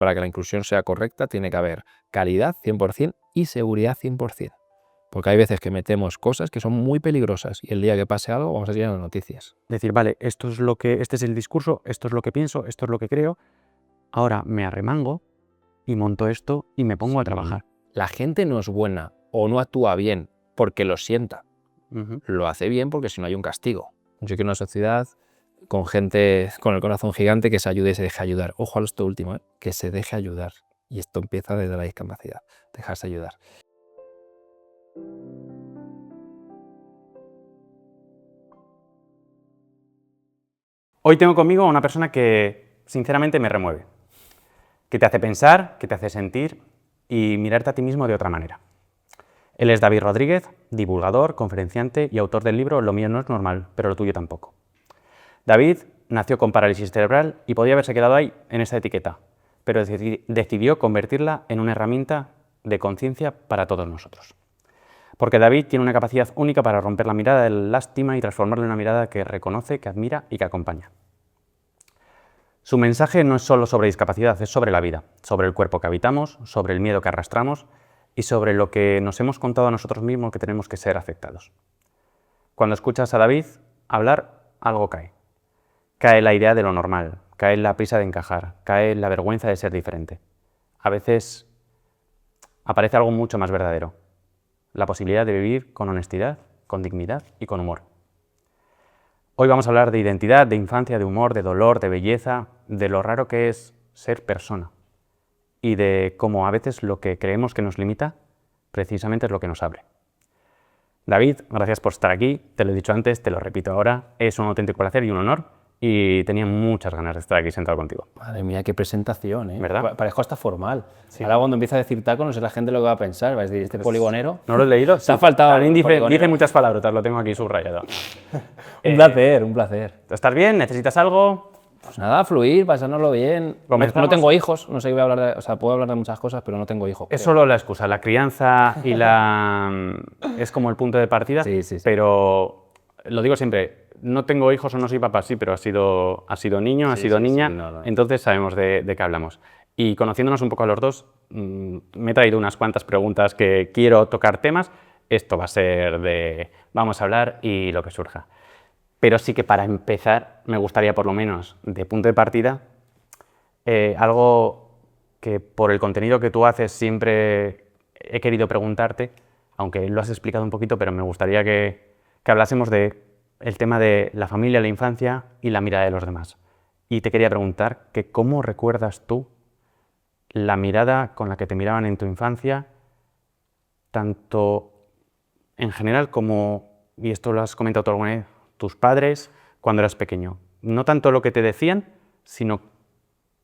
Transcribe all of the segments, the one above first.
para que la inclusión sea correcta, tiene que haber calidad 100% y seguridad 100%. Porque hay veces que metemos cosas que son muy peligrosas y el día que pase algo vamos a salir en las noticias. Decir, vale, este es el discurso, esto es lo que pienso, esto es lo que creo, ahora me arremango y monto esto y me pongo a trabajar. La gente no es buena o no actúa bien porque lo sienta. Lo hace bien porque si no hay un castigo. Yo quiero una sociedad con gente con el corazón gigante que se ayude y se deje ayudar. Ojo a esto último, que se deje ayudar. Y esto empieza desde la discapacidad, dejarse ayudar. Hoy tengo conmigo a una persona que sinceramente me remueve, que te hace pensar, que te hace sentir y mirarte a ti mismo de otra manera. Él es David Rodríguez, divulgador, conferenciante y autor del libro Lo mío no es normal, pero lo tuyo tampoco. David nació con parálisis cerebral y podía haberse quedado ahí, en esa etiqueta, pero decidió convertirla en una herramienta de conciencia para todos nosotros. Porque David tiene una capacidad única para romper la mirada de la lástima y transformarla en una mirada que reconoce, que admira y que acompaña. Su mensaje no es solo sobre discapacidad, es sobre la vida, sobre el cuerpo que habitamos, sobre el miedo que arrastramos y sobre lo que nos hemos contado a nosotros mismos que tenemos que ser aceptados. Cuando escuchas a David hablar, algo cae. Cae la idea de lo normal, cae la prisa de encajar, cae la vergüenza de ser diferente. A veces aparece algo mucho más verdadero, la posibilidad de vivir con honestidad, con dignidad y con humor. Hoy vamos a hablar de identidad, de infancia, de humor, de dolor, de belleza, de lo raro que es ser persona y de cómo a veces lo que creemos que nos limita precisamente es lo que nos abre. David, gracias por estar aquí, te lo he dicho antes, te lo repito ahora, es un auténtico placer y un honor y tenía muchas ganas de estar aquí sentado contigo. Madre mía, qué presentación, ¿eh? ¿Verdad? Parezco hasta formal. Sí. Ahora cuando empieza a decir taco, no sé la gente lo que va a pensar, va a decir, este poligonero... ¿No lo he leído? Se ha faltado También el dice muchas palabrotas, lo tengo aquí subrayado. Un placer, un placer. ¿Estás bien? ¿Necesitas algo? Pues nada, fluir, pasárnoslo bien. Comenzamos. No tengo hijos, no sé qué voy a hablar de... O sea, puedo hablar de muchas cosas, pero no tengo hijos. Es solo la excusa, la crianza y la... es como el punto de partida, Sí, sí, sí. Pero lo digo siempre, no tengo hijos o no soy papá, sí, pero ha sido niño, ha sido niña, no. Entonces sabemos de qué hablamos. Y conociéndonos un poco a los dos, me he traído unas cuantas preguntas que quiero tocar temas. Esto va a ser de vamos a hablar y lo que surja. Pero sí que para empezar me gustaría por lo menos de punto de partida algo que por el contenido que tú haces siempre he querido preguntarte, aunque lo has explicado un poquito, pero me gustaría que hablásemos de el tema de la familia, la infancia y la mirada de los demás. Y te quería preguntar que cómo recuerdas tú la mirada con la que te miraban en tu infancia, tanto en general como, y esto lo has comentado tú alguna vez, tus padres cuando eras pequeño. No tanto lo que te decían, sino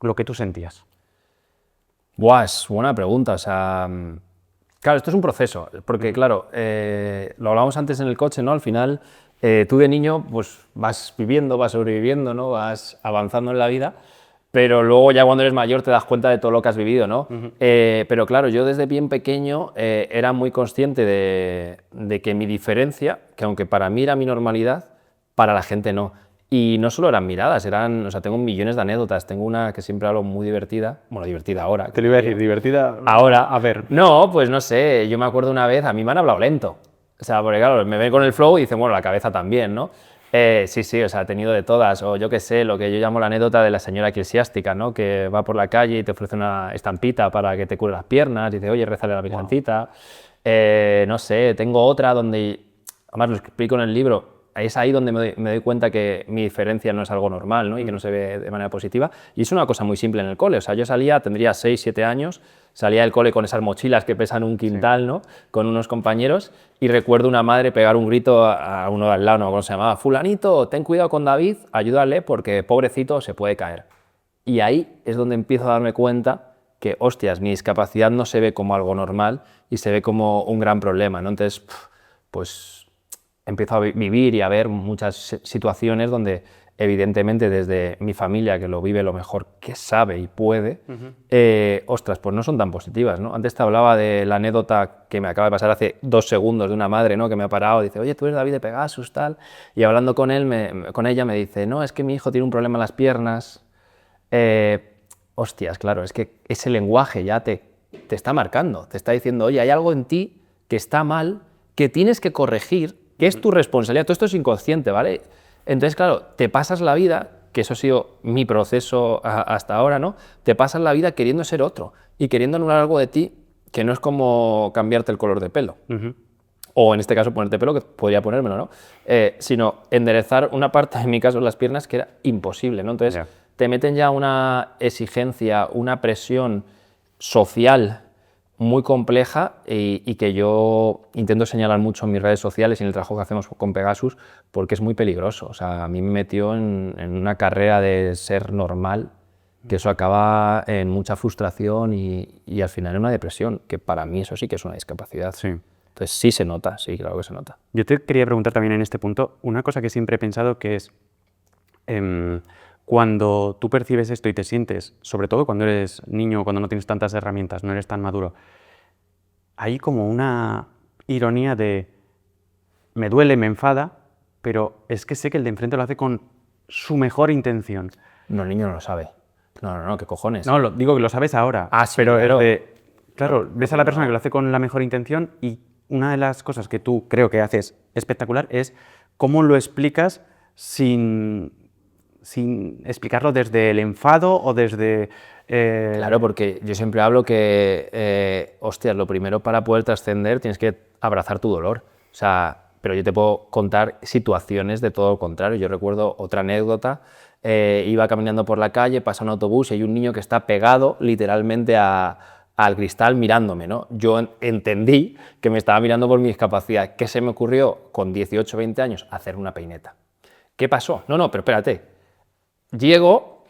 lo que tú sentías. Buah, es buena pregunta, o sea... Claro, esto es un proceso, porque claro, lo hablábamos antes en el coche, ¿no? Al final, tú de niño pues vas viviendo, vas sobreviviendo, ¿no? Vas avanzando en la vida, pero luego ya cuando eres mayor te das cuenta de todo lo que has vivido, ¿no? Pero claro, yo desde bien pequeño era muy consciente de que mi diferencia, que aunque para mí era mi normalidad, para la gente no. Y no solo eran miradas, o sea, tengo millones de anécdotas. Tengo una que siempre hablo muy divertida, bueno, divertida ahora. Te lo iba a decir, divertida ahora. A ver. No, pues no sé, yo me acuerdo una vez, a mí me han hablado lento. O sea, porque claro, me ven con el flow y dicen, bueno, la cabeza también, ¿no? Sí, o sea, he tenido de todas, o yo qué sé, lo que yo llamo la anécdota de la señora eclesiástica, ¿no? Que va por la calle y te ofrece una estampita para que te cure las piernas, y dice, oye, rézale a la virgencita. Wow. No sé, tengo otra donde, además lo explico en el libro, es ahí donde me doy cuenta que mi diferencia no es algo normal, ¿no? Y que no se ve de manera positiva. Y es una cosa muy simple en el cole. O sea, yo tendría 6, 7 años, salía del cole con esas mochilas que pesan un quintal, sí, ¿no? Con unos compañeros, y recuerdo una madre pegar un grito a uno de al lado, ¿no? ¿Cómo se llamaba? Fulanito, ten cuidado con David, ayúdale porque pobrecito se puede caer. Y ahí es donde empiezo a darme cuenta que, hostias, mi discapacidad no se ve como algo normal y se ve como un gran problema, ¿no? Entonces, pues empiezo a vivir y a ver muchas situaciones donde, evidentemente, desde mi familia, que lo vive lo mejor que sabe y puede, ostras, pues no son tan positivas, ¿no? Antes te hablaba de la anécdota que me acaba de pasar hace 2 segundos de una madre, ¿no? Que me ha parado, dice, oye, tú eres David de Pegasus, tal, y hablando con ella me dice, no, es que mi hijo tiene un problema en las piernas, hostias, claro, es que ese lenguaje ya te está marcando, te está diciendo, oye, hay algo en ti que está mal, que tienes que corregir, que es tu responsabilidad. Todo esto es inconsciente, ¿vale? Entonces, claro, te pasas la vida, que eso ha sido mi proceso hasta ahora, ¿no? Te pasas la vida queriendo ser otro y queriendo anular algo de ti que no es como cambiarte el color de pelo. O en este caso ponerte pelo, que podría ponérmelo, ¿no? Sino enderezar una parte, en mi caso las piernas, que era imposible, ¿no? Entonces te meten ya una exigencia, una presión social muy compleja y que yo intento señalar mucho en mis redes sociales y en el trabajo que hacemos con Pegasus, porque es muy peligroso. O sea, a mí me metió en una carrera de ser normal, que eso acaba en mucha frustración y al final en una depresión, que para mí eso sí que es una discapacidad. Sí. Entonces sí se nota, sí, claro que se nota. Yo te quería preguntar también en este punto una cosa que siempre he pensado, que es cuando tú percibes esto y te sientes, sobre todo cuando eres niño, cuando no tienes tantas herramientas, no eres tan maduro, hay como una ironía de me duele, me enfada, pero es que sé que el de enfrente lo hace con su mejor intención. No, el niño no lo sabe. No, ¿qué cojones? No, digo que lo sabes ahora. Ah, sí, pero claro. Claro, ves a la persona que lo hace con la mejor intención y una de las cosas que tú creo que haces espectacular es cómo lo explicas sin explicarlo desde el enfado o desde... Claro, porque yo siempre hablo que, hostias, lo primero para poder trascender tienes que abrazar tu dolor. O sea, pero yo te puedo contar situaciones de todo lo contrario. Yo recuerdo otra anécdota, iba caminando por la calle, pasa un autobús y hay un niño que está pegado literalmente al cristal mirándome, ¿no? Yo entendí que me estaba mirando por mi discapacidad. ¿Qué se me ocurrió con 18 o 20 años? Hacer una peineta. ¿Qué pasó? No, pero espérate. Llego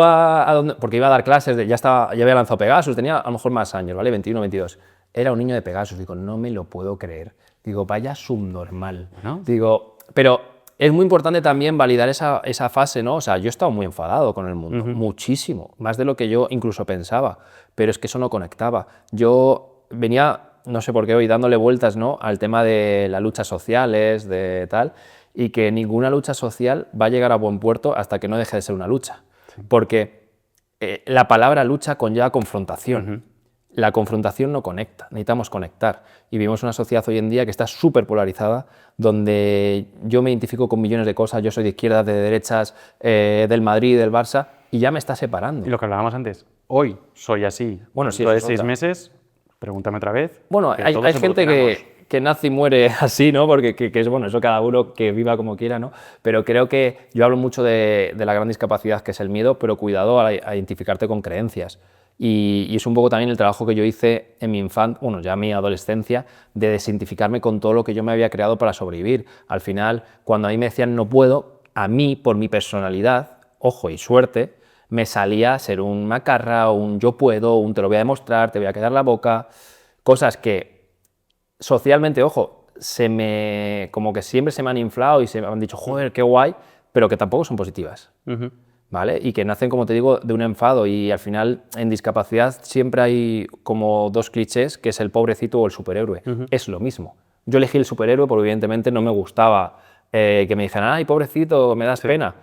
a donde, porque iba a dar clases, ya había lanzado Pegasus, tenía a lo mejor más años, ¿vale? 21, 22. Era un niño de Pegasus, digo, no me lo puedo creer. Digo, vaya subnormal. ¿No? Digo, pero es muy importante también validar esa fase, ¿no? O sea, yo he estado muy enfadado con el mundo, muchísimo, más de lo que yo incluso pensaba, pero es que eso no conectaba. Yo venía, no sé por qué hoy, dándole vueltas, ¿no?, al tema de las luchas sociales, de tal, y que ninguna lucha social va a llegar a buen puerto hasta que no deje de ser una lucha. Sí. Porque la palabra lucha conlleva confrontación. La confrontación no conecta, necesitamos conectar. Y vivimos una sociedad hoy en día que está súper polarizada, donde yo me identifico con millones de cosas, yo soy de izquierdas, de derechas, del Madrid, del Barça, y ya me está separando. Y lo que hablábamos antes, hoy soy así. Bueno, sí, dentro de 6 meses, pregúntame otra vez. Bueno, hay gente que nace y muere así, ¿no? Porque que es bueno, eso cada uno que viva como quiera, ¿no? Pero creo que yo hablo mucho de la gran discapacidad que es el miedo, pero cuidado a identificarte con creencias. Y es un poco también el trabajo que yo hice en mi infancia, bueno, ya mi adolescencia, de desidentificarme con todo lo que yo me había creado para sobrevivir. Al final, cuando a mí me decían no puedo, a mí, por mi personalidad, ojo y suerte, me salía ser un macarra, o un yo puedo, un te lo voy a demostrar, te voy a quedar la boca, cosas que socialmente, ojo, como que siempre se me han inflado y se me han dicho, joder, qué guay, pero que tampoco son positivas. ¿Vale? Y que nacen, como te digo, de un enfado, y al final en discapacidad siempre hay como dos clichés, que es el pobrecito o el superhéroe. Es lo mismo. Yo elegí el superhéroe porque evidentemente no me gustaba que me dijeran, ay, pobrecito, me das pena.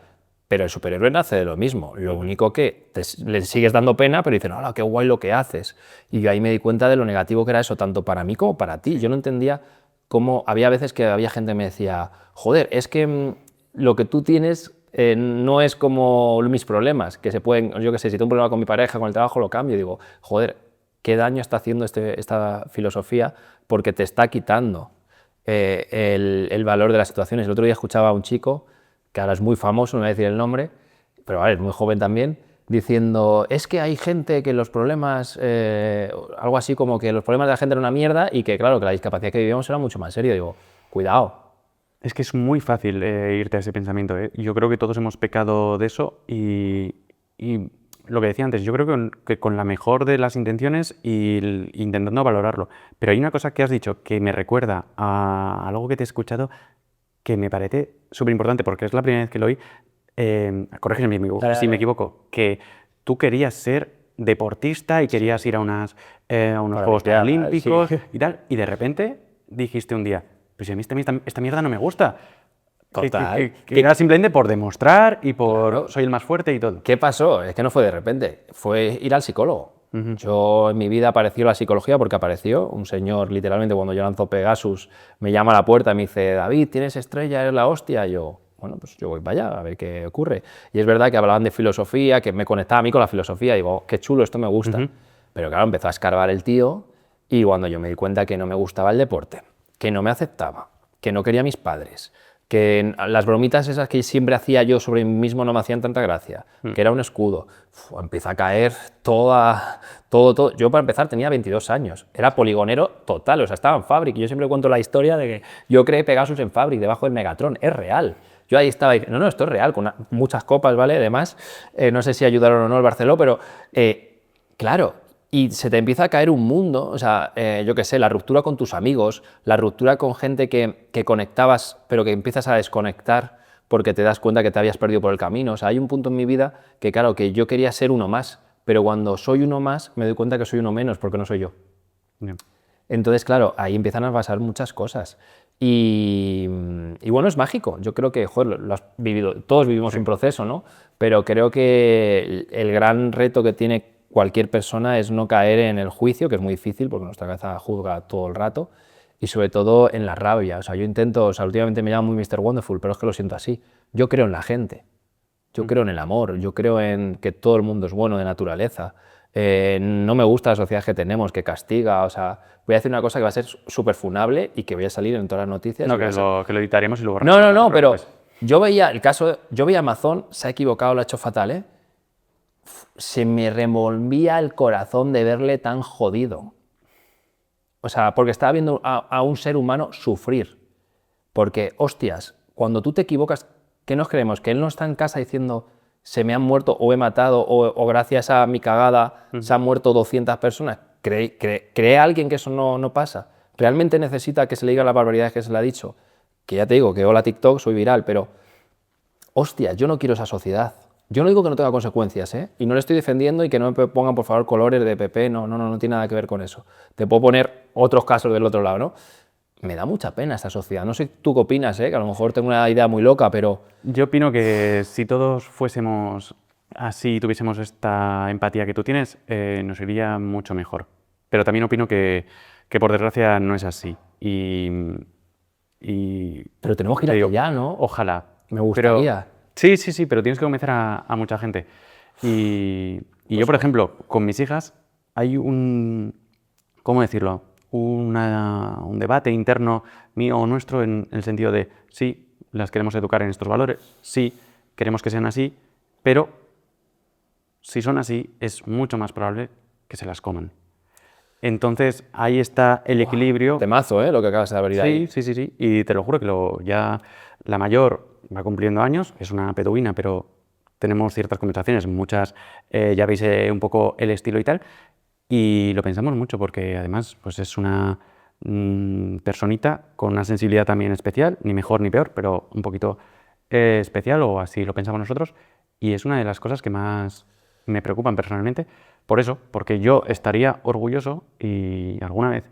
Pero el superhéroe nace de lo mismo. Lo único que le sigues dando pena, pero dicen, hola, qué guay lo que haces. Y yo ahí me di cuenta de lo negativo que era eso, tanto para mí como para ti. Yo no entendía cómo había veces que había gente que me decía, joder, es que lo que tú tienes no es como mis problemas, que se pueden, yo qué sé, si tengo un problema con mi pareja, con el trabajo, lo cambio y digo, joder, qué daño está haciendo esta filosofía, porque te está quitando el valor de las situaciones. El otro día escuchaba a un chico, que ahora es muy famoso, no voy a decir el nombre, pero vale, es muy joven también, diciendo, es que hay gente que los problemas, algo así como que los problemas de la gente eran una mierda y que claro, que la discapacidad que vivíamos era mucho más serio. Digo, cuidado. Es que es muy fácil irte a ese pensamiento. Yo creo que todos hemos pecado de eso y lo que decía antes, yo creo que con la mejor de las intenciones y intentando valorarlo. Pero hay una cosa que has dicho que me recuerda a algo que te he escuchado que me parece súper importante, porque es la primera vez que lo oí. Corrígeme si me equivoco, que tú querías ser deportista y querías ir a unos Juegos Olímpicos y tal, y de repente dijiste un día, pues si a mí esta mierda no me gusta, Total. Que era simplemente por demostrar y por Claro. soy el más fuerte y todo. ¿Qué pasó? Es que no fue de repente, fue ir al psicólogo. Yo en mi vida apareció la psicología porque apareció un señor, literalmente, cuando yo lanzo Pegasus, me llama a la puerta y me dice, David, ¿tienes estrella? ¿Eres la hostia? Y yo, bueno, pues yo voy para allá a ver qué ocurre. Y es verdad que hablaban de filosofía, que me conectaba a mí con la filosofía, y digo, oh, qué chulo, esto me gusta. Pero claro, empezó a escarbar el tío y cuando yo me di cuenta que no me gustaba el deporte, que no me aceptaba, que no quería a mis padres, que las bromitas esas que siempre hacía yo sobre mí mismo no me hacían tanta gracia, que era un escudo, empieza a caer todo. Yo para empezar tenía 22 años, era poligonero total, o sea, estaba en Fabric. Yo siempre cuento la historia de que yo creé Pegasus en Fabric, debajo del Megatron, es real. Yo ahí estaba, no, esto es real, con muchas copas, ¿vale? Además, no sé si ayudaron o no el Barceló, pero claro, y se te empieza a caer un mundo, o sea, yo qué sé, la ruptura con tus amigos, la ruptura con gente que conectabas, pero que empiezas a desconectar porque te das cuenta que te habías perdido por el camino. O sea, hay un punto en mi vida que, claro, que yo quería ser uno más, pero cuando soy uno más me doy cuenta que soy uno menos porque no soy yo. Bien. Entonces, claro, ahí empiezan a pasar muchas cosas. Y bueno, es mágico. Yo creo que, joder, lo has vivido, todos vivimos un proceso, ¿no? Pero creo que el gran reto que tiene cualquier persona es no caer en el juicio, que es muy difícil porque nuestra cabeza juzga todo el rato, y sobre todo en la rabia. O sea, yo intento, o sea, últimamente me llamo muy Mr. Wonderful, pero es que lo siento así. Yo creo en la gente, yo creo en el amor, yo creo en que todo el mundo es bueno de naturaleza. No me gusta la sociedad que tenemos, que castiga. O sea, voy a decir una cosa que va a ser súper funable y que voy a salir en todas las noticias. No, que lo editaremos y lo borramos. No, pero yo veía el caso, yo veía Amazon, se ha equivocado, lo ha hecho fatal, ¿eh? Se me revolvía el corazón de verle tan jodido. O sea, porque estaba viendo a un ser humano sufrir. Porque, hostias, cuando tú te equivocas, ¿qué nos creemos? Que él no está en casa diciendo se me han muerto o he matado o gracias a mi cagada se han muerto 200 personas. ¿Cree alguien que eso no pasa? ¿Realmente necesita que se le diga las barbaridades que se le ha dicho? Que ya te digo, que hola TikTok, soy viral, pero hostias, yo no quiero esa sociedad. Yo no digo que no tenga consecuencias, ¿eh? Y no le estoy defendiendo y que no me pongan, por favor, colores de PP, no tiene nada que ver con eso. Te puedo poner otros casos del otro lado, ¿no? Me da mucha pena esta sociedad. No sé tú qué opinas, ¿eh? Que a lo mejor tengo una idea muy loca, pero... Yo opino que si todos fuésemos así y tuviésemos esta empatía que tú tienes, nos iría mucho mejor. Pero también opino que por desgracia no es así. Pero tenemos que ir hacia allá, ¿no? Ojalá. Me gustaría. Sí, pero tienes que convencer a mucha gente. Y yo, por ejemplo, con mis hijas hay ¿cómo decirlo? Un debate interno mío o nuestro en el sentido de, sí, las queremos educar en estos valores, sí, queremos que sean así, pero si son así, es mucho más probable que se las coman. Entonces, ahí está el equilibrio. Temazo, ¿eh? Lo que acabas de abrir ahí. Sí. Y te lo juro que ya la mayor va cumpliendo años, es una peduina, pero tenemos ciertas conversaciones, muchas, ya veis un poco el estilo y tal, y lo pensamos mucho porque además pues es una personita con una sensibilidad también especial, ni mejor ni peor, pero un poquito especial, o así lo pensamos nosotros, y es una de las cosas que más me preocupan personalmente, por eso, porque yo estaría orgulloso y alguna vez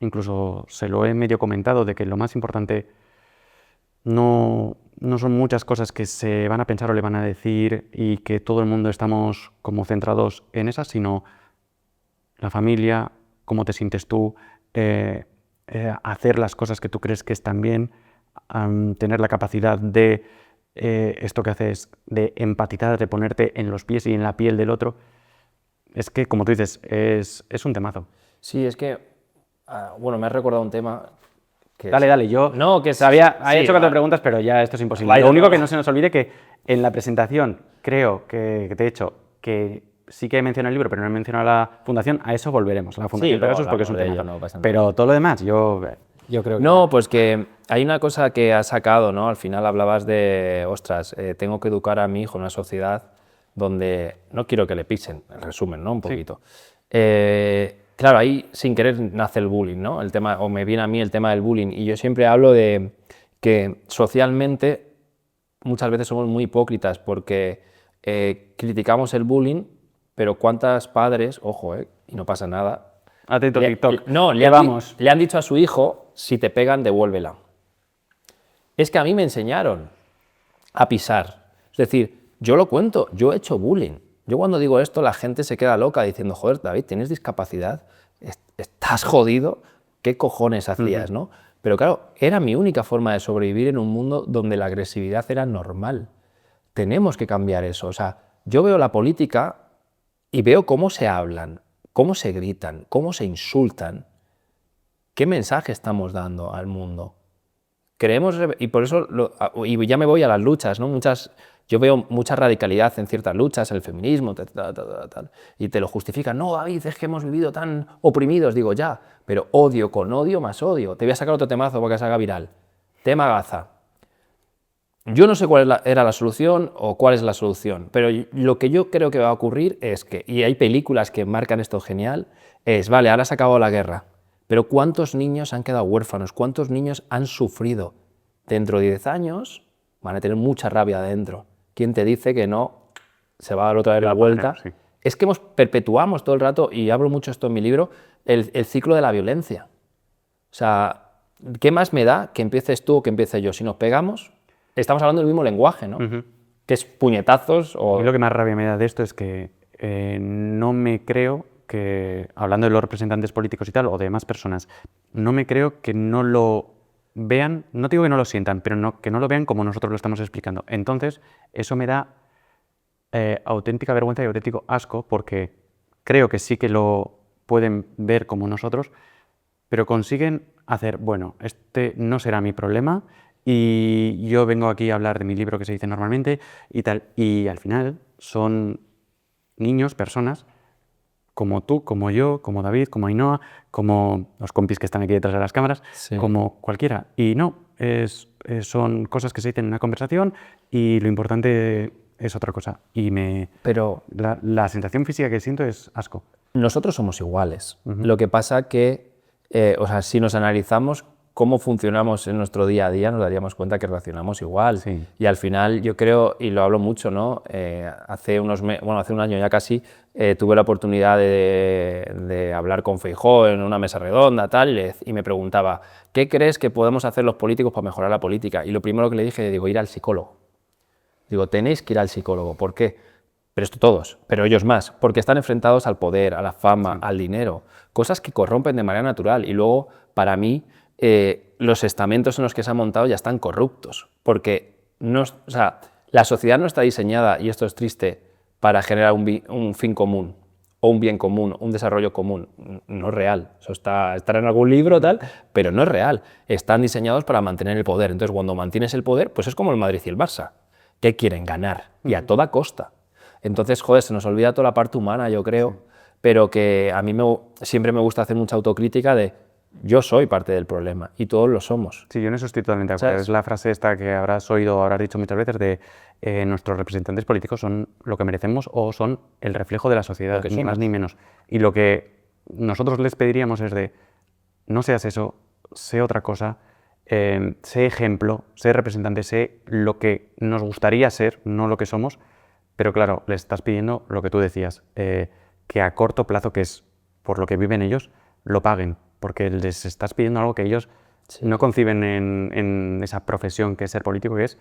incluso se lo he medio comentado de que lo más importante no son muchas cosas que se van a pensar o le van a decir y que todo el mundo estamos como centrados en esas, sino la familia, cómo te sientes tú, hacer las cosas que tú crees que están bien, tener la capacidad de esto que haces, de empatizar, de ponerte en los pies y en la piel del otro. Es que, como tú dices, es un temazo. Sí, es que, bueno, me has recordado un tema que... Dale, yo No, que he hecho 4 preguntas, pero ya esto es imposible. Vale, Lo único no. que no se nos olvide que en la presentación creo que te he hecho que sí que he mencionado el libro, pero no he mencionado la fundación, a eso volveremos, a la fundación Pegasus, porque es un tema. No pasa nada. Pero todo lo demás, yo creo que... No, pues que hay una cosa que has sacado, ¿no? Al final hablabas de, ostras, tengo que educar a mi hijo en una sociedad donde no quiero que le pisen, en resumen, ¿no? Un poquito. Claro, ahí sin querer nace el bullying, ¿no? El tema, o me viene a mí el tema del bullying, y yo siempre hablo de que socialmente muchas veces somos muy hipócritas porque criticamos el bullying, pero ¿cuántos padres, ojo, y no pasa nada, Atento TikTok. no, le han dicho a su hijo, si te pegan, devuélvela? Es que a mí me enseñaron a pisar. Es decir, yo lo cuento, yo he hecho bullying. Yo cuando digo esto, la gente se queda loca diciendo, joder, David, ¿tienes discapacidad? ¿Estás jodido? ¿Qué cojones hacías, no? Pero claro, era mi única forma de sobrevivir en un mundo donde la agresividad era normal. Tenemos que cambiar eso. O sea, yo veo la política y veo cómo se hablan, cómo se gritan, cómo se insultan. ¿Qué mensaje estamos dando al mundo? Creemos, y por eso, y ya me voy a las luchas, ¿no? Yo veo mucha radicalidad en ciertas luchas, el feminismo, tal, y te lo justifican. No, David, es que hemos vivido tan oprimidos. Digo, ya, pero odio con odio más odio. Te voy a sacar otro temazo para que se haga viral. Tema Gaza. Yo no sé cuál era la solución o cuál es la solución, pero lo que yo creo que va a ocurrir es que, y hay películas que marcan esto genial, es, vale, ahora se ha acabado la guerra, pero ¿cuántos niños han quedado huérfanos? ¿Cuántos niños han sufrido? Dentro de 10 años van a tener mucha rabia adentro. ¿Quién te dice que no se va a dar otra vez la vuelta? Sí. Es que perpetuamos todo el rato, y hablo mucho esto en mi libro, el ciclo de la violencia. O sea, ¿qué más me da que empieces tú o que empiece yo? Si nos pegamos, estamos hablando del mismo lenguaje, ¿no? Que es puñetazos o... Y lo que más rabia me da de esto es que no me creo que, hablando de los representantes políticos y tal, o de más personas, no me creo que no lo vean, no digo que no lo sientan, pero que no lo vean como nosotros lo estamos explicando. Entonces, eso me da auténtica vergüenza y auténtico asco, porque creo que sí que lo pueden ver como nosotros, pero consiguen hacer, bueno, este no será mi problema y yo vengo aquí a hablar de mi libro que se dice normalmente y tal. Y al final son niños, personas, como tú, como yo, como David, como Ainhoa, como los compis que están aquí detrás de las cámaras, Sí. como cualquiera. Y no, son cosas que se dicen en una conversación y lo importante es otra cosa. Y Pero la sensación física que siento es asco. nosotros somos iguales. Lo que pasa que, o sea, si nos analizamos cómo funcionamos en nuestro día a día, nos daríamos cuenta que reaccionamos igual. Sí. Y al final, yo creo, y lo hablo mucho, ¿no? Hace un año ya casi, tuve la oportunidad de hablar con Feijóo en una mesa redonda, tal, y me preguntaba, ¿qué crees que podemos hacer los políticos para mejorar la política? Y lo primero que le dije, digo, ir al psicólogo. Digo, tenéis que ir al psicólogo. ¿Por qué? Pero esto todos, pero ellos más, porque están enfrentados al poder, a la fama, al dinero, cosas que corrompen de manera natural. Y luego, para mí, los estamentos en los que se han montado ya están corruptos, porque no, o sea, la sociedad no está diseñada, y esto es triste, para generar un fin común, o un bien común, un desarrollo común. No es real. Eso estará en algún libro, tal, pero no es real. Están diseñados para mantener el poder. Entonces, cuando mantienes el poder, pues es como el Madrid y el Barça. ¿Qué quieren? Ganar, y a toda costa. Entonces, joder, se nos olvida toda la parte humana, yo creo, pero que a mí siempre me gusta hacer mucha autocrítica de yo soy parte del problema, y todos lo somos. Sí, yo en eso estoy totalmente de acuerdo. ¿Sabes? Es la frase esta que habrás oído o habrás dicho muchas veces de nuestros representantes políticos son lo que merecemos o son el reflejo de la sociedad, que ni somos. más ni menos. Y lo que nosotros les pediríamos es de no seas eso, sé otra cosa, sé ejemplo, sé representante, sé lo que nos gustaría ser, no lo que somos, pero claro, les estás pidiendo lo que tú decías, que a corto plazo, que es por lo que viven ellos, lo paguen, porque les estás pidiendo algo que ellos no conciben en esa profesión que es ser político, que es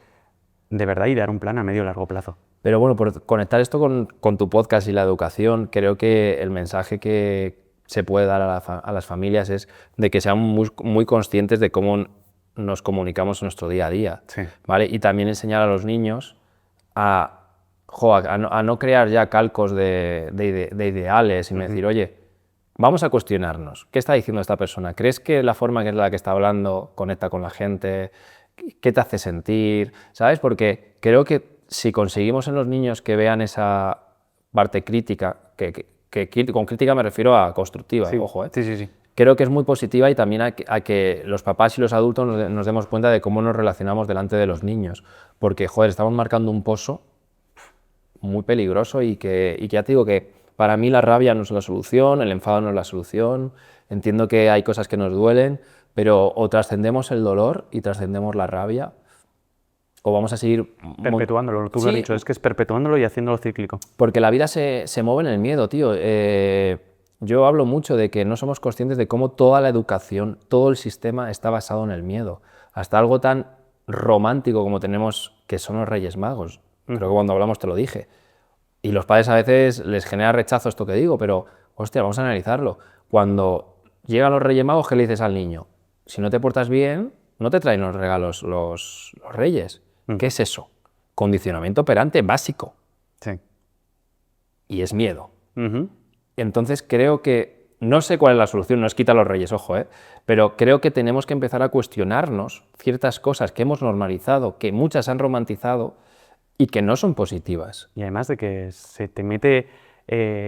de verdad idear un plan a medio y largo plazo. Pero bueno, por conectar esto con tu podcast y la educación, creo que el mensaje que se puede dar a las familias es de que sean muy conscientes de cómo nos comunicamos en nuestro día a día, Sí. ¿vale? Y también enseñar a los niños a no crear ya calcos de ideales, sino decir, oye, vamos a cuestionarnos, ¿qué está diciendo esta persona? ¿Crees que la forma en la que está hablando conecta con la gente? ¿Qué te hace sentir? ¿Sabes? Porque creo que si conseguimos en los niños que vean esa parte crítica, con crítica me refiero a constructiva, Sí. ojo, Sí. creo que es muy positiva, y también a que los papás y los adultos nos demos cuenta de cómo nos relacionamos delante de los niños, porque, joder, estamos marcando un pozo muy peligroso y que ya te digo que para mí la rabia no es la solución, el enfado no es la solución, entiendo que hay cosas que nos duelen, pero o trascendemos el dolor y trascendemos la rabia, o vamos a seguir... Perpetuándolo, tú lo has Sí, dicho, es que es perpetuándolo y haciéndolo cíclico. porque la vida se mueve en el miedo, tío. Yo hablo mucho de que no somos conscientes de cómo toda la educación, todo el sistema está basado en el miedo. Hasta algo tan romántico como tenemos, que son los Reyes Magos. Creo que cuando hablamos te lo dije. Y los padres a veces les genera rechazo esto que digo, pero, hostia, vamos a analizarlo. Cuando llegan los Reyes Magos, ¿qué le dices al niño? Si no te portas bien, no te traen los regalos los Reyes. ¿Qué es eso? Condicionamiento operante básico. Sí. Y es miedo. Entonces creo que, no sé cuál es la solución, no es quitar a los Reyes, ojo, pero creo que tenemos que empezar a cuestionarnos ciertas cosas que hemos normalizado, que muchas han romantizado y que no son positivas. Y además de que se te mete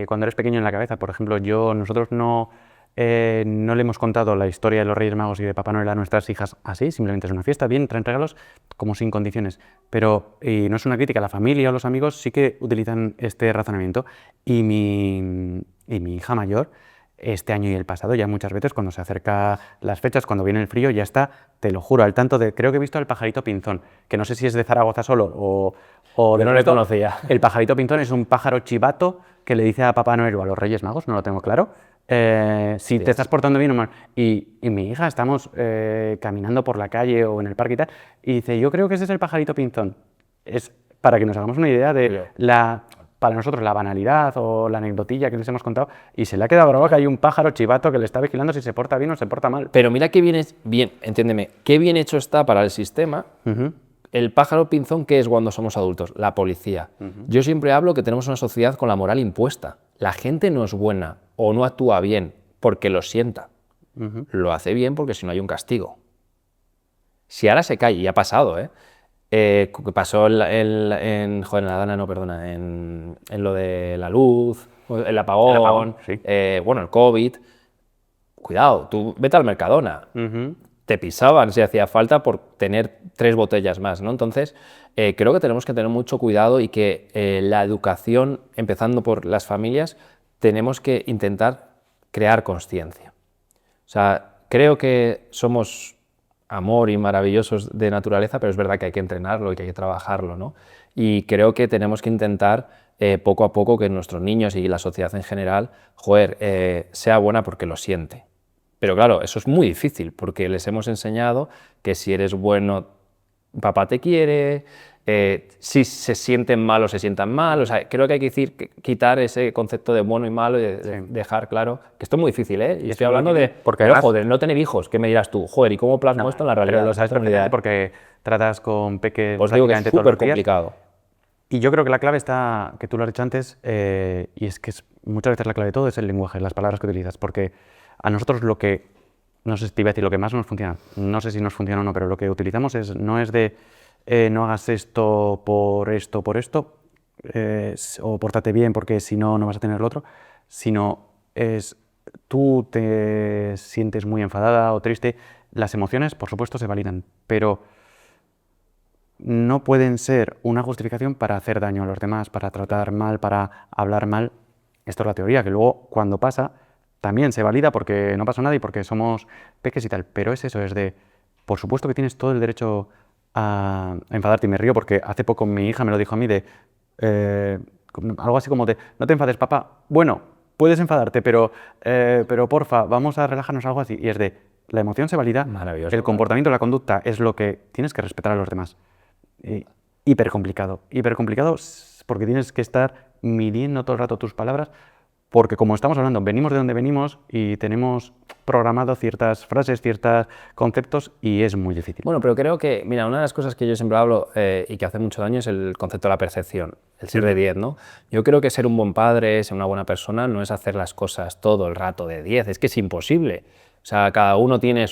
cuando eres pequeño en la cabeza. Por ejemplo, nosotros no le hemos contado la historia de los Reyes Magos y de Papá Noel a nuestras hijas así, simplemente es una fiesta, bien, traen regalos, como sin condiciones. Pero, y no es una crítica, la familia o los amigos sí que utilizan este razonamiento. Y mi hija mayor, este año y el pasado, ya muchas veces cuando se acerca las fechas, cuando viene el frío, ya está, te lo juro, al tanto de, creo que he visto al pajarito pinzón, que no sé si es de Zaragoza solo o de no le conocía. El pajarito pinzón es un pájaro chivato que le dice a Papá Noel o a los Reyes Magos, no lo tengo claro, si te estás portando bien o mal. Y mi hija, estamos caminando por la calle o en el parque y tal, y dice, yo creo que ese es el pajarito pinzón. Es para que nos hagamos una idea de para nosotros la banalidad o la anecdotilla que les hemos contado, y se le ha quedado grabado que hay un pájaro chivato que le está vigilando si se porta bien o se porta mal. Pero mira qué bien, entiéndeme, qué bien hecho está para el sistema. El pájaro pinzón, ¿qué es cuando somos adultos? La policía. Yo siempre hablo que tenemos una sociedad con la moral impuesta. La gente no es buena o no actúa bien porque lo sienta. Lo hace bien porque si no hay un castigo. Si ahora se cae, y ha pasado, pasó en la Dana, no, perdona, en lo de la luz, el apagón, sí. Bueno, el COVID. Cuidado, tú vete al Mercadona. Te pisaban si hacía falta por tener 3 botellas más, ¿no? Entonces, creo que tenemos que tener mucho cuidado y que la educación, empezando por las familias, tenemos que intentar crear consciencia. O sea, creo que somos amor y maravillosos de naturaleza, pero es verdad que hay que entrenarlo y que hay que trabajarlo, ¿no? Y creo que tenemos que intentar poco a poco que nuestros niños y la sociedad en general, sea buena porque lo siente. Pero claro, eso es muy difícil porque les hemos enseñado que si eres bueno, papá te quiere, si se sienten mal o se sientan mal. O sea, creo que hay que quitar ese concepto de bueno y malo y dejar claro que esto es muy difícil, Y estoy hablando de no tener hijos, ¿qué me dirás tú? Joder, ¿y cómo plasmo esto en la realidad? Pero lo sabes perfectamente porque tratas con peques. Os digo que es súper complicado. Y yo creo que la clave está, que tú lo has dicho antes, y es que muchas veces la clave de todo es el lenguaje, las palabras que utilizas, porque a nosotros lo que, no sé si te iba a decir, lo que más nos funciona, no sé si nos funciona o no, pero lo que utilizamos no es de no hagas esto, por esto, o pórtate bien porque si no, no vas a tener lo otro, sino es tú te sientes muy enfadada o triste, las emociones, por supuesto, se validan, pero no pueden ser una justificación para hacer daño a los demás, para tratar mal, para hablar mal. Esto es la teoría, que luego cuando pasa también se valida porque no pasa nada y porque somos peques y tal, pero es eso, es de, por supuesto que tienes todo el derecho a enfadarte, y me río porque hace poco mi hija me lo dijo a mí de algo así como de, no te enfades papá, bueno, puedes enfadarte, pero porfa, vamos a relajarnos, algo así, y es de, la emoción se valida, el comportamiento, la conducta es lo que tienes que respetar a los demás. Hiper complicado porque tienes que estar midiendo todo el rato tus palabras, porque como estamos hablando, venimos de donde venimos y tenemos programado ciertas frases, ciertos conceptos y es muy difícil. Bueno, pero creo que, mira, una de las cosas que yo siempre hablo y que hace mucho daño es el concepto de la percepción, el ser de 10, ¿no? Yo creo que ser un buen padre, ser una buena persona, no es hacer las cosas todo el rato de 10, es que es imposible. O sea, cada uno tiene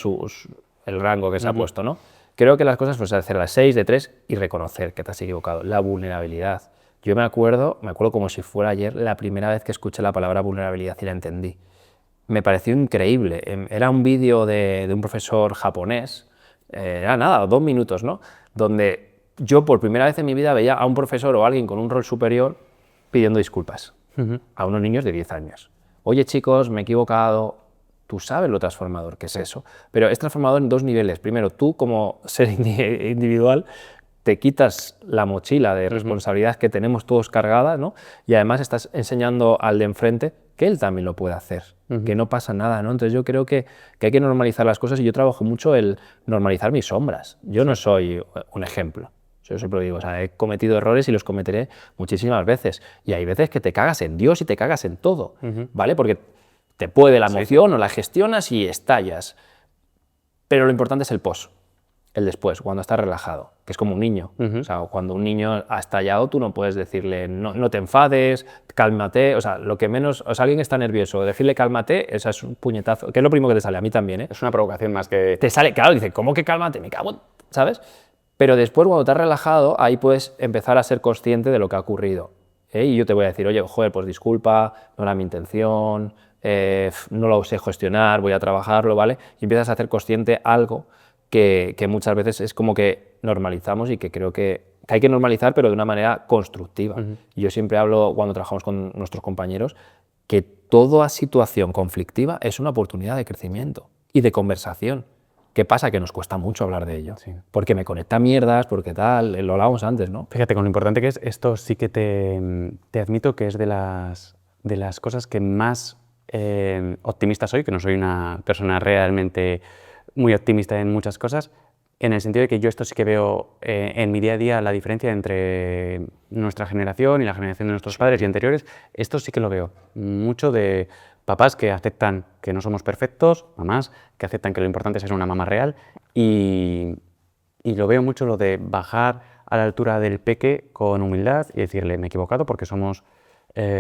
el rango que se ha puesto, ¿no? Creo que las cosas, pues hacerlas 6 de 3 y reconocer que te has equivocado. La vulnerabilidad. Yo me acuerdo como si fuera ayer, la primera vez que escuché la palabra vulnerabilidad y la entendí. Me pareció increíble. Era un vídeo de un profesor japonés, era nada, 2 minutos, ¿no? Donde yo por primera vez en mi vida veía a un profesor o alguien con un rol superior pidiendo disculpas a unos niños de 10 años. Oye chicos, me he equivocado. Tú sabes lo transformador que es eso, pero es transformador en 2 niveles. Primero, tú como ser individual te quitas la mochila de responsabilidad que tenemos todos cargada, ¿no? Y además estás enseñando al de enfrente que él también lo puede hacer, que no pasa nada, ¿no? Entonces yo creo que hay que normalizar las cosas y yo trabajo mucho el normalizar mis sombras. Yo no soy un ejemplo. Yo siempre lo digo, o sea, he cometido errores y los cometeré muchísimas veces. Y hay veces que te cagas en Dios y te cagas en todo, ¿vale? Porque te puede la emoción o la gestionas y estallas. Pero lo importante es el post, el después, cuando estás relajado, que es como un niño. O sea, cuando un niño ha estallado, tú no puedes decirle no te enfades, cálmate. O sea, lo que menos, o sea, alguien está nervioso, decirle cálmate, eso es un puñetazo, que es lo primero que te sale, a mí también, ¿eh? Es una provocación más que... Te sale, claro, dice, ¿cómo que cálmate? Me cago, ¿sabes? Pero después, cuando te has relajado, ahí puedes empezar a ser consciente de lo que ha ocurrido. Y yo te voy a decir, oye, joder, pues disculpa, no era mi intención, no lo sé gestionar, voy a trabajarlo, ¿vale? Y empiezas a hacer consciente algo que muchas veces es como que normalizamos y que creo que hay que normalizar, pero de una manera constructiva. Y yo siempre hablo, cuando trabajamos con nuestros compañeros, que toda situación conflictiva es una oportunidad de crecimiento y de conversación. ¿Qué pasa? Que nos cuesta mucho hablar de ello. Sí. Porque me conecta mierdas, porque tal, lo hablábamos antes, ¿no? Fíjate, con lo importante que es, esto sí que te admito que es de las cosas que más optimista soy, que no soy una persona realmente muy optimista en muchas cosas, en el sentido de que yo esto sí que veo en mi día a día la diferencia entre nuestra generación y la generación de nuestros padres y anteriores. Esto sí que lo veo mucho de papás que aceptan que no somos perfectos, mamás que aceptan que lo importante es ser una mamá real y lo veo mucho lo de bajar a la altura del peque con humildad y decirle me he equivocado porque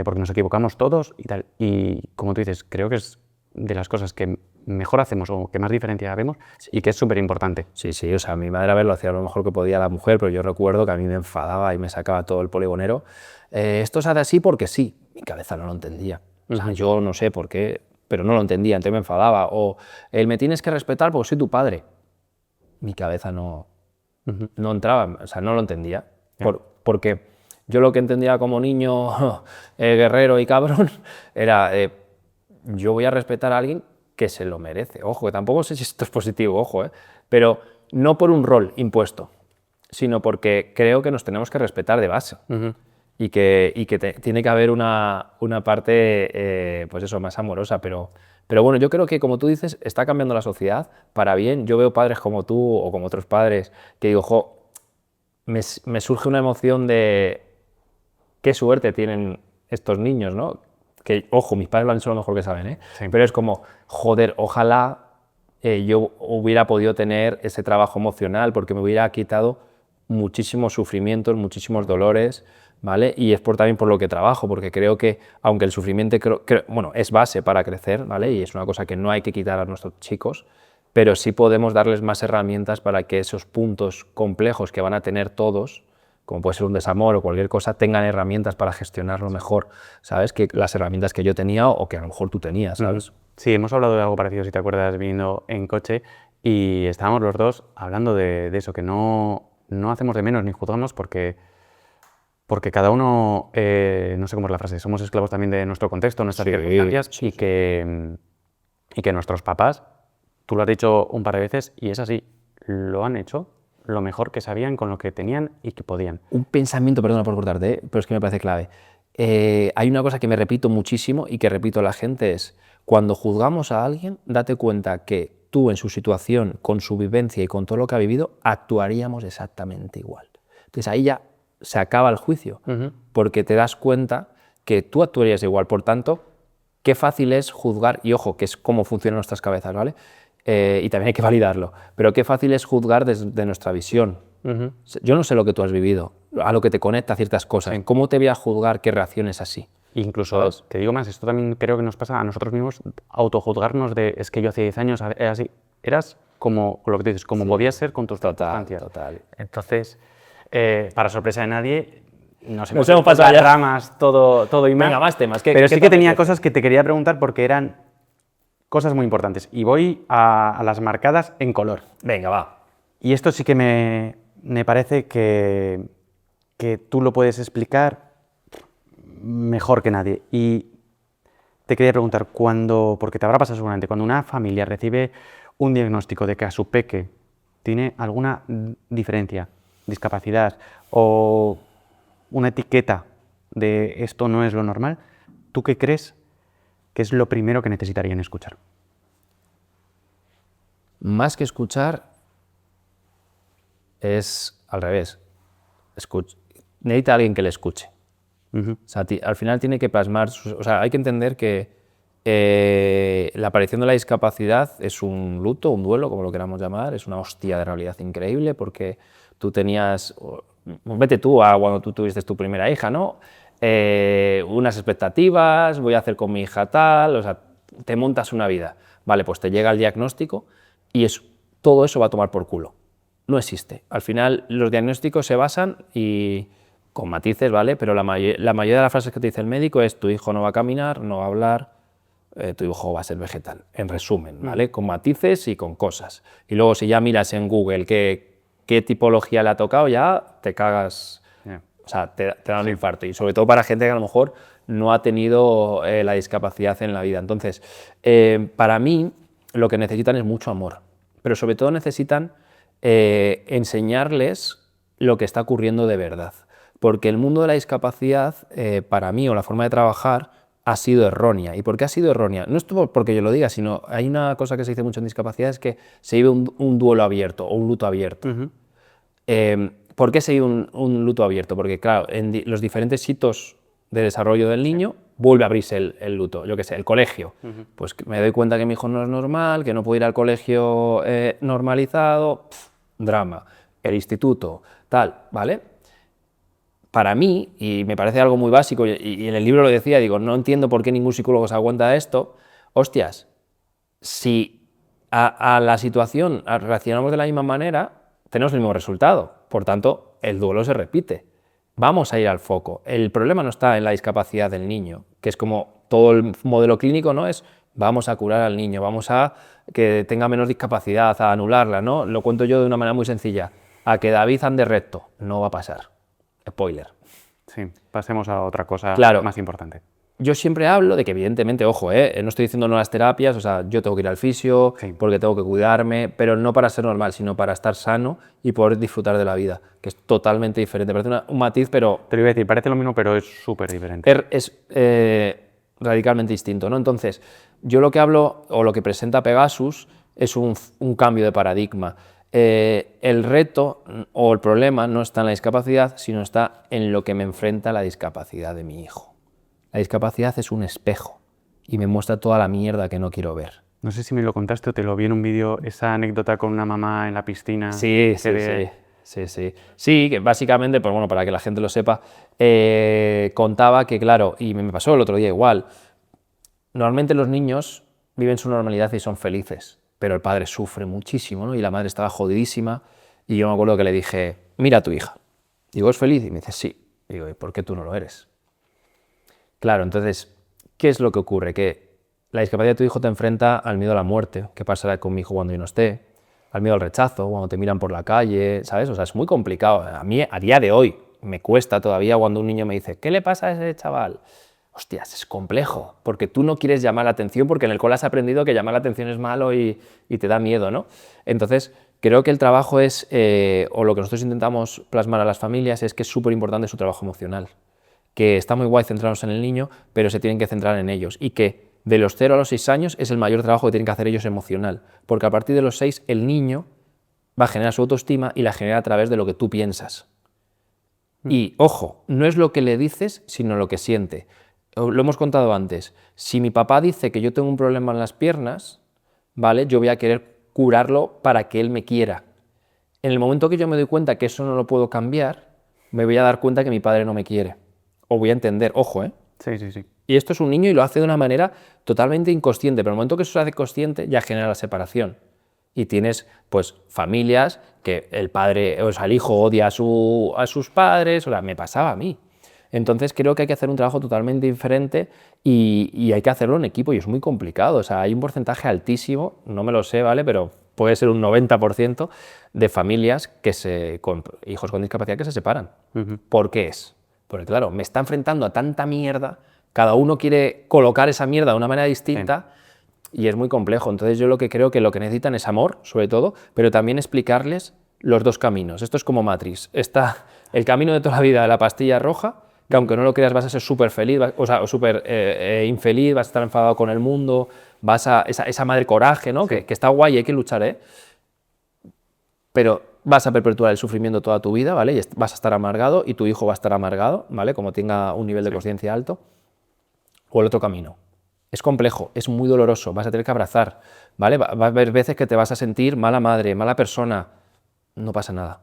porque nos equivocamos todos y tal. Y como tú dices, creo que es de las cosas que mejor hacemos o que más diferencia vemos y que es súper importante. Sí, sí, o sea, mi madre a ver lo hacía lo mejor que podía la mujer, pero yo recuerdo que a mí me enfadaba y me sacaba todo el poligonero. Esto se hace así porque sí, mi cabeza no lo entendía. O sea, yo no sé por qué, pero no lo entendía, entonces me enfadaba. O el me tienes que respetar porque soy tu padre. Mi cabeza no entraba, o sea, no lo entendía. Porque yo lo que entendía como niño guerrero y cabrón era yo voy a respetar a alguien que se lo merece. Ojo, que tampoco sé si esto es positivo, ojo, pero no por un rol impuesto, sino porque creo que nos tenemos que respetar de base. Y que tiene que haber una parte, pues eso, más amorosa, pero bueno, yo creo que, como tú dices, está cambiando la sociedad para bien. Yo veo padres como tú o como otros padres que digo, jo, me surge una emoción de qué suerte tienen estos niños, ¿no? Que, ojo, mis padres lo han hecho lo mejor que saben, ¿eh? Sí. Pero es como, joder, ojalá yo hubiera podido tener ese trabajo emocional porque me hubiera quitado muchísimos sufrimientos, muchísimos dolores, ¿vale? Y es también por lo que trabajo, porque creo que, aunque el sufrimiento bueno, es base para crecer, ¿vale? Y es una cosa que no hay que quitar a nuestros chicos, pero sí podemos darles más herramientas para que esos puntos complejos que van a tener todos, como puede ser un desamor o cualquier cosa, tengan herramientas para gestionarlo mejor, ¿sabes? Que las herramientas que yo tenía o que a lo mejor tú tenías, ¿sabes? Sí, hemos hablado de algo parecido, si te acuerdas, viniendo en coche y estábamos los dos hablando de eso, que no hacemos de menos ni juzgamos porque cada uno, no sé cómo es la frase, somos esclavos también de nuestro contexto, nuestras circunstancias y que nuestros papás, tú lo has dicho un par de veces y es así, lo han hecho lo mejor que sabían con lo que tenían y que podían. Un pensamiento, perdona por cortarte, pero es que me parece clave. Hay una cosa que me repito muchísimo y que repito a la gente es, cuando juzgamos a alguien, date cuenta que tú en su situación, con su vivencia y con todo lo que ha vivido, actuaríamos exactamente igual. Entonces ahí ya se acaba el juicio, porque te das cuenta que tú actuarías igual. Por tanto, qué fácil es juzgar, y ojo, que es cómo funcionan nuestras cabezas, ¿vale? Y también hay que validarlo, pero qué fácil es juzgar desde nuestra visión. Yo no sé lo que tú has vivido, a lo que te conecta ciertas cosas, en cómo te voy a juzgar que reacciones así. Incluso, ¿sabes? Te digo más, esto también creo que nos pasa a nosotros mismos, autojuzgarnos de, es que yo hace 10 años era así, eras como lo que te dices, como podías ser con tus circunstancias. Total. Entonces, para sorpresa de nadie, nos hemos pasado las ramas, todo y más. Venga, más temas. Pero sí que tenía cosas que te quería preguntar porque eran cosas muy importantes. Y voy a las marcadas en color. Venga, va. Y esto sí que me parece que tú lo puedes explicar mejor que nadie. Y te quería preguntar, porque te habrá pasado seguramente, cuando una familia recibe un diagnóstico de que a su peque tiene alguna diferencia, discapacidad o una etiqueta de esto no es lo normal, ¿tú qué crees ¿qué es lo primero que necesitarían escuchar? Más que escuchar, es al revés. Necesita alguien que le escuche. O sea, al final tiene que plasmar, o sea, hay que entender que la aparición de la discapacidad es un luto, un duelo, como lo queramos llamar, es una hostia de realidad increíble, porque tú tenías, vete tú a cuando tú tuviste tu primera hija, ¿no? Unas expectativas, voy a hacer con mi hija tal, o sea, te montas una vida. Vale, pues te llega el diagnóstico y todo eso va a tomar por culo. No existe. Al final los diagnósticos se basan y con matices, ¿vale? Pero la mayoría de las frases que te dice el médico es: tu hijo no va a caminar, no va a hablar, tu hijo va a ser vegetal, en resumen, ¿vale? Con matices y con cosas. Y luego si ya miras en Google qué tipología le ha tocado, ya te cagas, o sea, te da un infarto. Y sobre todo para gente que a lo mejor no ha tenido la discapacidad en la vida. Entonces, para mí, lo que necesitan es mucho amor, pero sobre todo necesitan enseñarles lo que está ocurriendo de verdad. Porque el mundo de la discapacidad, para mí, o la forma de trabajar, ha sido errónea. ¿Y por qué ha sido errónea? No es porque yo lo diga, sino hay una cosa que se dice mucho en discapacidad, es que se vive un duelo abierto o un luto abierto. ¿Por qué se vive un luto abierto? Porque, claro, en los diferentes hitos de desarrollo del niño vuelve a abrirse el luto. Yo qué sé, el colegio. Pues me doy cuenta que mi hijo no es normal, que no puede ir al colegio normalizado, drama. El instituto, tal, ¿vale? Para mí, y me parece algo muy básico, y en el libro lo decía, digo, no entiendo por qué ningún psicólogo se aguanta esto. Hostias, si a la situación reaccionamos de la misma manera, tenemos el mismo resultado. Por tanto, el duelo se repite. Vamos a ir al foco. El problema no está en la discapacidad del niño, que es como todo el modelo clínico, ¿no? Es vamos a curar al niño, vamos a que tenga menos discapacidad, a anularla, ¿no? Lo cuento yo de una manera muy sencilla. A que David ande recto, no va a pasar. Spoiler. Sí, pasemos a otra cosa más importante. Yo siempre hablo de que, evidentemente, ojo, no estoy diciendo no a las terapias, o sea, yo tengo que ir al fisio, porque tengo que cuidarme, pero no para ser normal, sino para estar sano y poder disfrutar de la vida, que es totalmente diferente. Parece un matiz, pero... Te lo iba a decir, parece lo mismo, pero es súper diferente. Es radicalmente distinto, ¿no? Entonces, yo lo que hablo, o lo que presenta Pegasus, es un cambio de paradigma. El reto o el problema no está en la discapacidad, sino está en lo que me enfrenta la discapacidad de mi hijo. La discapacidad es un espejo y me muestra toda la mierda que no quiero ver. No sé si me lo contaste o te lo vi en un vídeo, esa anécdota con una mamá en la piscina. Sí, que básicamente, pues bueno, para que la gente lo sepa, contaba que, claro, y me pasó el otro día igual, normalmente los niños viven su normalidad y son felices, pero el padre sufre muchísimo, ¿no? Y la madre estaba jodidísima, y yo me acuerdo que le dije: mira a tu hija. Digo, ¿es feliz? Y me dice, sí. Digo, ¿y por qué tú no lo eres? Claro, entonces, ¿qué es lo que ocurre? Que la discapacidad de tu hijo te enfrenta al miedo a la muerte, qué pasará con mi hijo cuando yo no esté, al miedo al rechazo, cuando te miran por la calle, ¿sabes? O sea, es muy complicado. A mí, a día de hoy, me cuesta todavía cuando un niño me dice, ¿qué le pasa a ese chaval? Hostias, es complejo, porque tú no quieres llamar la atención, porque en el cole has aprendido que llamar la atención es malo y te da miedo, ¿no? Entonces, creo que el trabajo es, o lo que nosotros intentamos plasmar a las familias, es que es súper importante su trabajo emocional, que está muy guay centrarnos en el niño, pero se tienen que centrar en ellos, y que de los 0 a los 6 años es el mayor trabajo que tienen que hacer ellos emocional, porque a partir de los 6 el niño va a generar su autoestima y la genera a través de lo que tú piensas. Y, ojo, no es lo que le dices, sino lo que siente. Lo hemos contado antes, si mi papá dice que yo tengo un problema en las piernas, ¿vale? Yo voy a querer curarlo para que él me quiera. En el momento que yo me doy cuenta que eso no lo puedo cambiar, me voy a dar cuenta que mi padre no me quiere. O voy a entender, ojo, ¿eh? Sí, sí, sí. Y esto es un niño y lo hace de una manera totalmente inconsciente, pero en el momento que eso se hace consciente ya genera la separación. Y tienes, pues, familias que el padre, o sea, el hijo odia a sus padres, o sea, me pasaba a mí. Entonces creo que hay que hacer un trabajo totalmente diferente y hay que hacerlo en equipo y es muy complicado. O sea, hay un porcentaje altísimo, no me lo sé, ¿vale? Pero puede ser un 90% de familias con hijos con discapacidad que se separan. ¿Por qué es? Porque claro, me está enfrentando a tanta mierda, cada uno quiere colocar esa mierda de una manera distinta y es muy complejo. Entonces yo creo que lo que necesitan es amor, sobre todo, pero también explicarles los dos caminos. Esto es como Matrix. Está el camino de toda la vida de la pastilla roja que aunque no lo creas vas a ser súper feliz, o sea, súper infeliz, vas a estar enfadado con el mundo, esa madre coraje, ¿no? Sí. Que está guay, hay que luchar, ¿eh? Pero vas a perpetuar el sufrimiento toda tu vida, ¿vale? Y vas a estar amargado y tu hijo va a estar amargado, ¿vale? Como tenga un nivel de conciencia alto. O el otro camino. Es complejo, es muy doloroso, vas a tener que abrazar, ¿vale? Va a haber veces que te vas a sentir mala madre, mala persona. No pasa nada.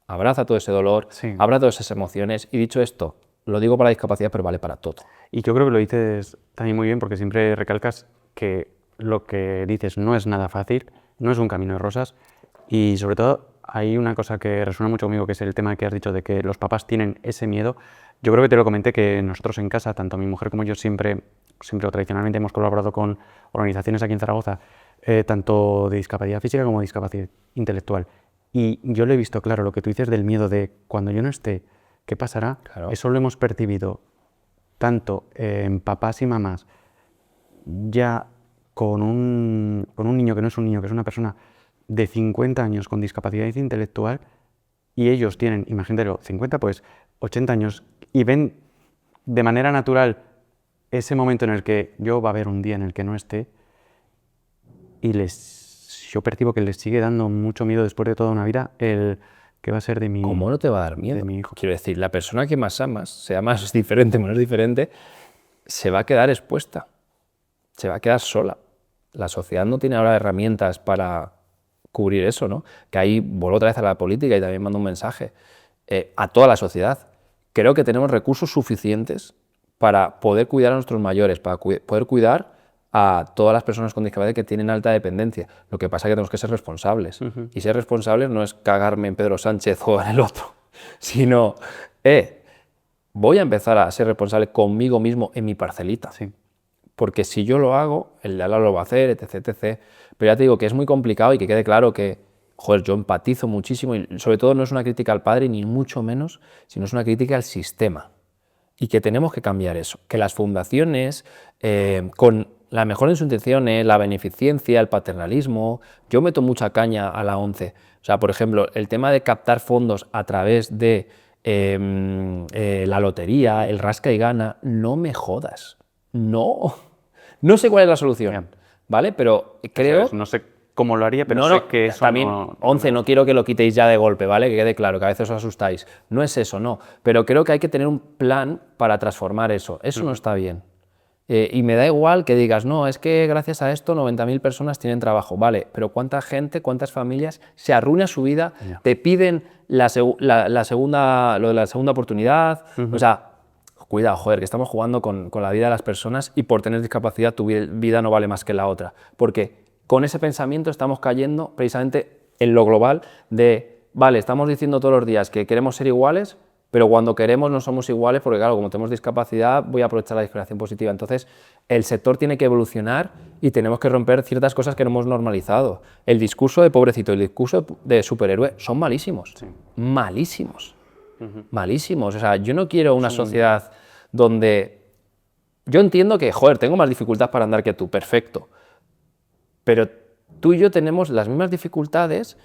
Abraza todo ese dolor, Sí. abraza todas esas emociones. Y dicho esto, lo digo para la discapacidad, pero vale para todo. Y yo creo que lo dices también muy bien porque siempre recalcas que lo que dices no es nada fácil, no es un camino de rosas y sobre todo hay una cosa que resuena mucho conmigo que es el tema que has dicho de que los papás tienen ese miedo. Yo creo que te lo comenté que nosotros en casa, tanto mi mujer como yo siempre o tradicionalmente hemos colaborado con organizaciones aquí en Zaragoza, tanto de discapacidad física como de discapacidad intelectual. Y yo lo he visto claro, lo que tú dices del miedo de cuando yo no esté, ¿qué pasará? Claro. Eso lo hemos percibido tanto en papás y mamás, ya con un niño que no es un niño, que es una persona de 50 años con discapacidad intelectual, y ellos tienen, imagínatelo, 50, pues 80 años, y ven de manera natural ese momento en el que yo va a haber un día en el que no esté, y yo percibo que les sigue dando mucho miedo después de toda una vida el que va a ser de mi, ¿Cómo no te va a dar miedo? de mi hijo. Quiero decir, la persona que más amas, sea más diferente, menos diferente, se va a quedar expuesta, se va a quedar sola. La sociedad no tiene ahora herramientas para cubrir eso, ¿no? Que ahí vuelvo otra vez a la política y también mando un mensaje a toda la sociedad. Creo que tenemos recursos suficientes para poder cuidar a nuestros mayores, para poder cuidar a todas las personas con discapacidad que tienen alta dependencia. Lo que pasa es que tenemos que ser responsables. Y ser responsables no es cagarme en Pedro Sánchez o en el otro, sino, voy a empezar a ser responsable conmigo mismo en mi parcelita. Sí. Porque si yo lo hago, el de al lado lo va a hacer, etc, etc. Pero ya te digo que es muy complicado y que quede claro que, joder, yo empatizo muchísimo y sobre todo no es una crítica al padre, ni mucho menos, sino es una crítica al sistema. Y que tenemos que cambiar eso. Que las fundaciones, con la mejor de sus intenciones, la beneficencia, el paternalismo, yo meto mucha caña a la ONCE. O sea, por ejemplo, el tema de captar fondos a través de la lotería, el rasca y gana, no me jodas. No sé cuál es la solución, Bien. ¿vale? Pero creo... No sé cómo lo haría, pero No, sé no, que eso también, no... 11, no quiero que lo quitéis ya de golpe, ¿vale? Que quede claro, que a veces os asustáis. No es eso, no. Pero creo que hay que tener un plan para transformar eso. Eso no está bien. Y me da igual que digas, no, es que gracias a esto 90.000 personas tienen trabajo. Vale, pero ¿cuánta gente, cuántas familias se arruina su vida, Ya. te piden lo de la segunda oportunidad? O sea, cuidado, joder, que estamos jugando con la vida de las personas y por tener discapacidad tu vida no vale más que la otra. Porque con ese pensamiento estamos cayendo precisamente en lo global de, vale, estamos diciendo todos los días que queremos ser iguales, pero cuando queremos no somos iguales porque, claro, como tenemos discapacidad, voy a aprovechar la discriminación positiva. Entonces, el sector tiene que evolucionar y tenemos que romper ciertas cosas que no hemos normalizado. El discurso de pobrecito y el discurso de superhéroe son malísimos. Sí. Malísimos. Malísimos. O sea, yo no quiero una sociedad donde... Yo entiendo que, joder, tengo más dificultad para andar que tú, perfecto. Pero tú y yo tenemos las mismas dificultades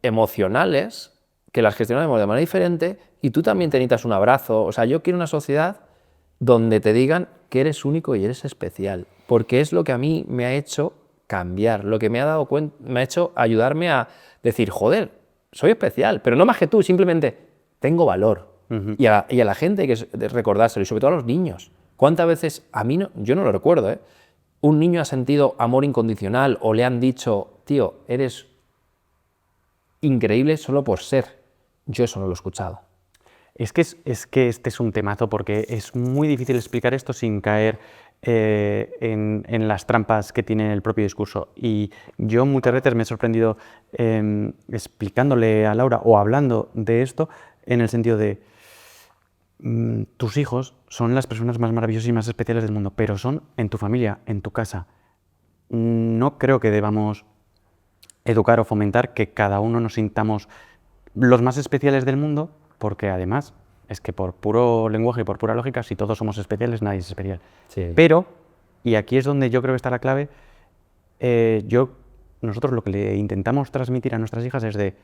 emocionales que las gestionamos de manera diferente y tú también te necesitas un abrazo. O sea, yo quiero una sociedad donde te digan que eres único y eres especial, porque es lo que a mí me ha hecho cambiar, lo que me ha hecho ayudarme a decir, joder, soy especial, pero no más que tú, simplemente tengo valor. Y a la gente hay que recordárselo, y sobre todo a los niños. ¿Cuántas veces, a mí no, yo no lo recuerdo, un niño ha sentido amor incondicional o le han dicho, tío, eres increíble solo por ser? Yo eso no lo he escuchado. Es que este es un temazo porque es muy difícil explicar esto sin caer en las trampas que tiene el propio discurso. Y yo muchas veces me he sorprendido explicándole a Laura o hablando de esto en el sentido de tus hijos son las personas más maravillosas y más especiales del mundo, pero son en tu familia, en tu casa. No creo que debamos educar o fomentar que cada uno nos sintamos los más especiales del mundo, porque además es que por puro lenguaje y por pura lógica, si todos somos especiales, nadie es especial. Sí. Pero, y aquí es donde yo creo que está la clave, nosotros lo que le intentamos transmitir a nuestras hijas es de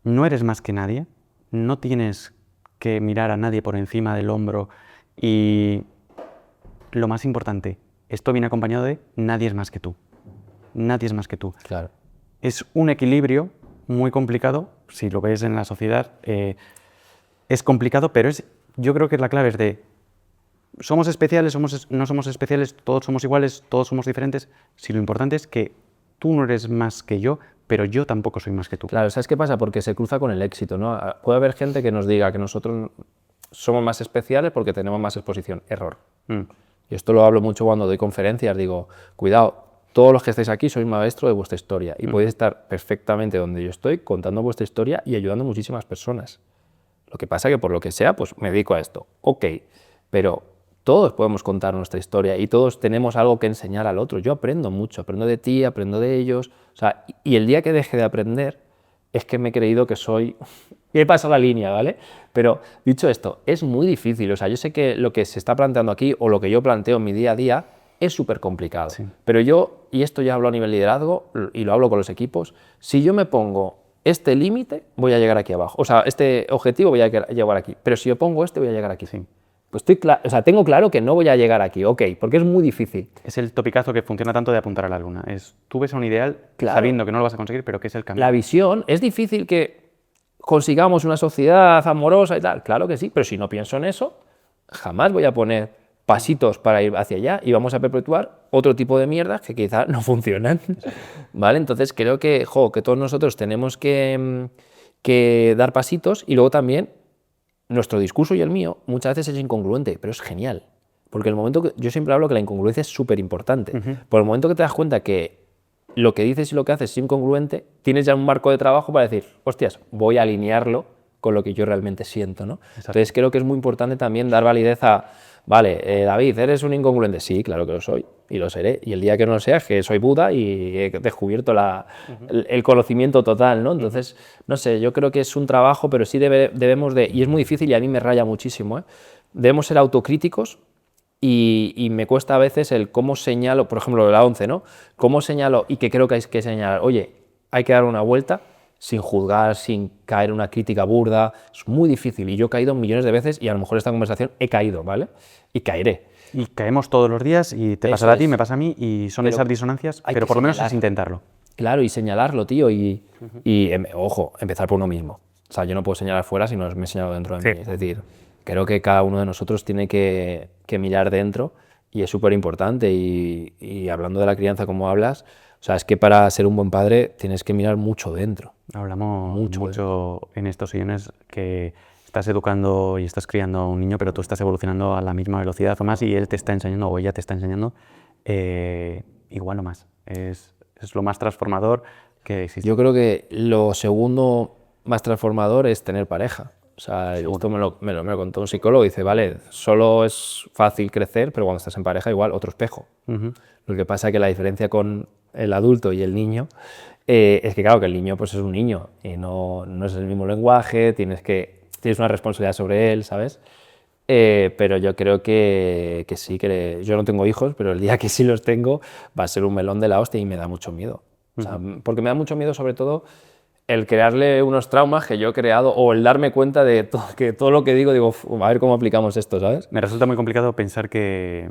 no eres más que nadie, no tienes que mirar a nadie por encima del hombro y, lo más importante, esto viene acompañado de nadie es más que tú. Nadie es más que tú. Claro. Es un equilibrio muy complicado, si lo ves en la sociedad, es complicado, pero yo creo que la clave es de somos especiales, no somos especiales, todos somos iguales, todos somos diferentes, si lo importante es que tú no eres más que yo, pero yo tampoco soy más que tú. Claro, ¿sabes qué pasa? Porque se cruza con el éxito, ¿no? Puede haber gente que nos diga que nosotros somos más especiales porque tenemos más exposición. Error. Y esto lo hablo mucho cuando doy conferencias, digo, cuidado, todos los que estáis aquí sois maestro de vuestra historia y podéis estar perfectamente donde yo estoy contando vuestra historia y ayudando a muchísimas personas. Lo que pasa que por lo que sea, pues me dedico a esto. Ok, pero todos podemos contar nuestra historia y todos tenemos algo que enseñar al otro. Yo aprendo mucho, aprendo de ti, aprendo de ellos. O sea, y el día que deje de aprender es que me he creído que soy... y he pasado la línea, ¿vale? Pero dicho esto, es muy difícil. O sea, yo sé que lo que se está planteando aquí o lo que yo planteo en mi día a día es súper complicado. Sí. Pero yo, y esto ya hablo a nivel liderazgo y lo hablo con los equipos, si yo me pongo este límite, voy a llegar aquí abajo. O sea, este objetivo voy a llegar aquí. Pero si yo pongo este, voy a llegar aquí. Sí. Pues tengo claro que no voy a llegar aquí, ok, porque es muy difícil. Es el topicazo que funciona tanto de apuntar a la luna. Tú ves un ideal sabiendo que no lo vas a conseguir, pero que es el camino. La visión, es difícil que consigamos una sociedad amorosa y tal, claro que sí, pero si no pienso en eso, jamás voy a poner pasitos para ir hacia allá y vamos a perpetuar otro tipo de mierdas que quizás no funcionan, ¿vale? Entonces creo que todos nosotros tenemos que dar pasitos y luego también nuestro discurso y el mío muchas veces es incongruente, pero es genial. Porque el momento que yo siempre hablo que la incongruencia es súper importante. Por el momento que te das cuenta que lo que dices y lo que haces es incongruente, tienes ya un marco de trabajo para decir, hostias, voy a alinearlo con lo que yo realmente siento, ¿no? Entonces creo que es muy importante también dar validez a, vale, David, ¿eres un incongruente? Sí, claro que lo soy y lo seré. Y el día que no lo sea, es que soy Buda y he descubierto el conocimiento total, ¿no? Entonces, no sé, yo creo que es un trabajo, pero sí debemos de, y es muy difícil y a mí me raya muchísimo, debemos ser autocríticos y me cuesta a veces el cómo señalo, por ejemplo, la 11, ¿no? Cómo señalo y que creo que hay que señalar, oye, hay que dar una vuelta sin juzgar, sin caer en una crítica burda, es muy difícil y yo he caído millones de veces y a lo mejor esta conversación he caído, ¿vale? Y caeré. Y caemos todos los días y te pasará a ti, me pasa a mí y son esas disonancias, pero por lo menos es intentarlo. Claro, y señalarlo, tío, ojo, empezar por uno mismo. O sea, yo no puedo señalar fuera si no me he señalado dentro de mí. Es decir, creo que cada uno de nosotros tiene que mirar dentro y es súper importante. Y hablando de la crianza como hablas, o sea, es que para ser un buen padre tienes que mirar mucho dentro. Hablamos mucho en estos sillones que estás educando y estás criando a un niño, pero tú estás evolucionando a la misma velocidad o más y él te está enseñando o ella te está enseñando igual o más. Es lo más transformador que existe. Yo creo que lo segundo más transformador es tener pareja. O sea, esto me lo contó un psicólogo y dice, vale, solo es fácil crecer, pero cuando estás en pareja igual, otro espejo. Lo que pasa es que la diferencia con el adulto y el niño es que claro, que el niño pues es un niño y no es el mismo lenguaje, tienes una responsabilidad sobre él, ¿sabes? Pero yo creo que sí, que yo no tengo hijos, pero el día que sí los tengo va a ser un melón de la hostia y me da mucho miedo. O sea, porque me da mucho miedo sobre todo el crearle unos traumas que yo he creado o el darme cuenta de que todo lo que digo, a ver cómo aplicamos esto, ¿sabes? Me resulta muy complicado pensar que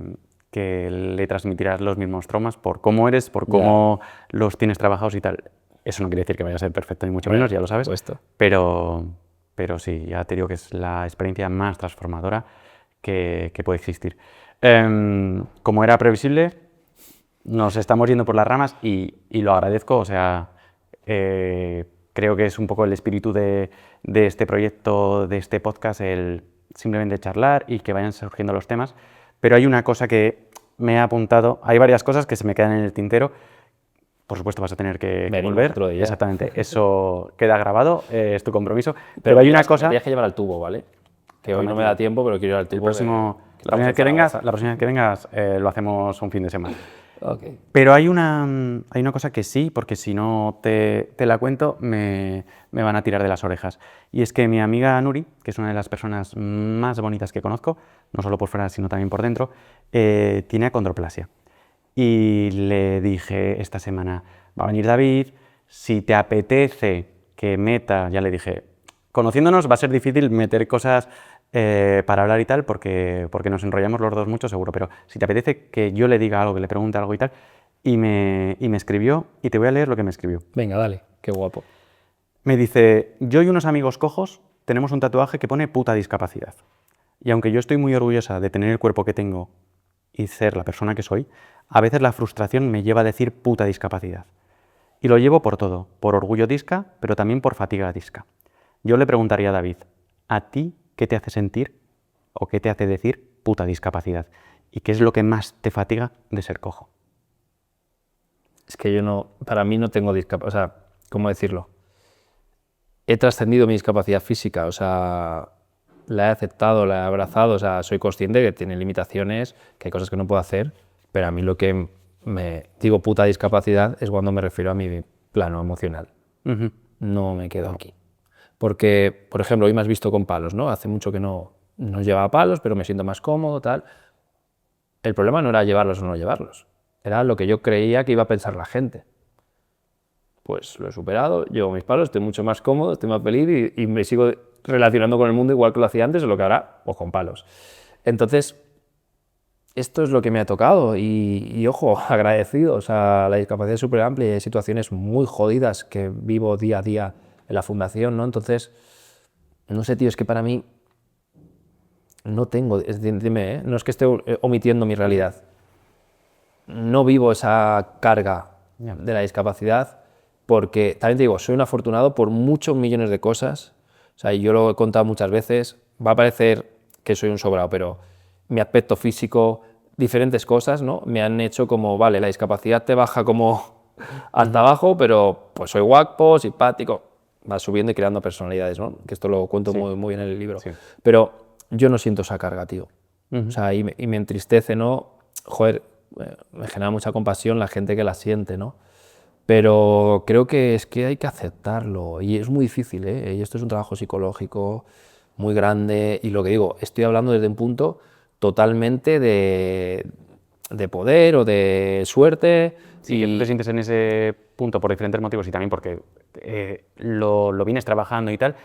le transmitirás los mismos traumas por cómo eres, por cómo los tienes trabajados y tal. Eso no quiere decir que vaya a ser perfecto, ni mucho menos, ya lo sabes. Pero sí, ya te digo que es la experiencia más transformadora que puede existir. Como era previsible, nos estamos yendo por las ramas y lo agradezco, o sea, creo que es un poco el espíritu de este proyecto, de este podcast, el simplemente charlar y que vayan surgiendo los temas, pero hay una cosa que me ha apuntado, hay varias cosas que se me quedan en el tintero. Por supuesto vas a tener que volver. Otro día. Exactamente, eso queda grabado, es tu compromiso. Pero hay una cosa... Tienes que llevar al tubo, ¿vale? Que hoy no me da tiempo, pero quiero ir al tubo. La próxima vez que vengas lo hacemos un fin de semana. Okay. Pero hay una cosa que sí, porque si no te la cuento me van a tirar de las orejas. Y es que mi amiga Nuri, que es una de las personas más bonitas que conozco, no solo por fuera sino también por dentro, tiene acondroplasia. Y le dije esta semana, va a venir David, si te apetece que meta, ya le dije, conociéndonos va a ser difícil meter cosas para hablar y tal, porque nos enrollamos los dos mucho seguro, pero si te apetece que yo le diga algo, que le pregunte algo y tal, y me escribió, y te voy a leer lo que me escribió. Venga, dale, qué guapo. Me dice, yo y unos amigos cojos tenemos un tatuaje que pone puta discapacidad. Y aunque yo estoy muy orgullosa de tener el cuerpo que tengo y ser la persona que soy, a veces la frustración me lleva a decir puta discapacidad. Y lo llevo por todo, por orgullo disca, pero también por fatiga disca. Yo le preguntaría a David, ¿a ti qué te hace sentir o qué te hace decir puta discapacidad? ¿Y qué es lo que más te fatiga de ser cojo? Es que yo no, para mí no tengo discapacidad, o sea, ¿cómo decirlo? He trascendido mi discapacidad física, o sea, la he aceptado, la he abrazado, o sea, soy consciente que tiene limitaciones, que hay cosas que no puedo hacer, pero a mí lo que me digo puta discapacidad es cuando me refiero a mi plano emocional. No me quedo aquí. Porque, por ejemplo, hoy me has visto con palos, ¿no? Hace mucho que no llevaba palos, pero me siento más cómodo, tal. El problema no era llevarlos o no llevarlos, era lo que yo creía que iba a pensar la gente. Pues lo he superado, llevo mis palos, estoy mucho más cómodo, estoy más feliz y me sigo relacionando con el mundo igual que lo hacía antes o lo que ahora, o con palos. Entonces, esto es lo que me ha tocado y ojo, agradecido. O sea, la discapacidad es súper amplia y hay situaciones muy jodidas que vivo día a día en la fundación, ¿no? Entonces, no sé, tío, es que para mí no tengo, dime, no es que esté omitiendo mi realidad. No vivo esa carga de la discapacidad porque, también te digo, soy un afortunado por muchos millones de cosas. O sea, yo lo he contado muchas veces, va a parecer que soy un sobrado, pero mi aspecto físico, diferentes cosas, ¿no? Me han hecho como, vale, la discapacidad te baja como hasta abajo, pero pues soy guapo, simpático, va subiendo y creando personalidades, ¿no? Que esto lo cuento muy bien en el libro. Pero yo no siento esa carga, tío. O sea, y me entristece, ¿no? Joder, me genera mucha compasión la gente que la siente, ¿no? Pero creo que es que hay que aceptarlo y es muy difícil, ¿eh? Y esto es un trabajo psicológico muy grande y lo que digo, estoy hablando desde un punto totalmente de poder o de suerte. Sí, que tú te sientes en ese punto por diferentes motivos y también porque lo vienes trabajando y tal,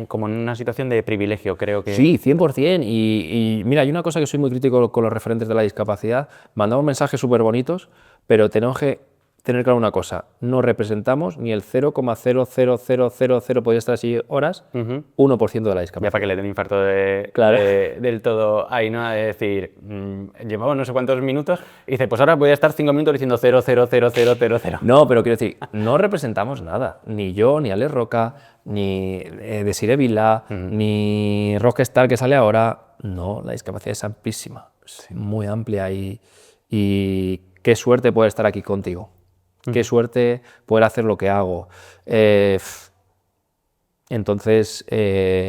como en una situación de privilegio, creo que... Sí, 100%. Y mira, hay una cosa que soy muy crítico con los referentes de la discapacidad. Mandamos mensajes súper bonitos, pero tenemos que tener claro una cosa, no representamos ni el 0,00000, podría estar así horas, 1% de la discapacidad. Ya para que le den infarto del todo ahí, ¿no? De decir, llevamos no sé cuántos minutos, y dice, pues ahora voy a estar 5 minutos diciendo 0,00000. No, pero quiero decir, no representamos nada, ni yo, ni Alex Roca, ni Desiree Vila, ni Rockstar que sale ahora, no, la discapacidad es amplísima, es muy amplia y qué suerte poder estar aquí contigo. Qué suerte poder hacer lo que hago. Entonces,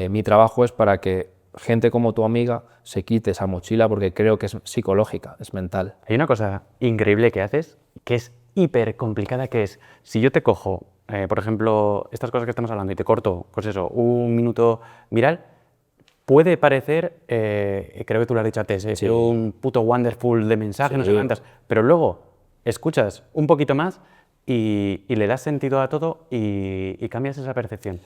mi trabajo es para que gente como tu amiga se quite esa mochila porque creo que es psicológica, es mental. Hay una cosa increíble que haces, que es hiper complicada, que es, si yo te cojo, por ejemplo, estas cosas que estamos hablando y te corto, pues eso, un minuto viral, puede parecer, creo que tú lo has dicho antes, un puto wonderful de mensajes, no sé cuántas, pero luego escuchas un poquito más y le das sentido a todo y cambias esa percepción.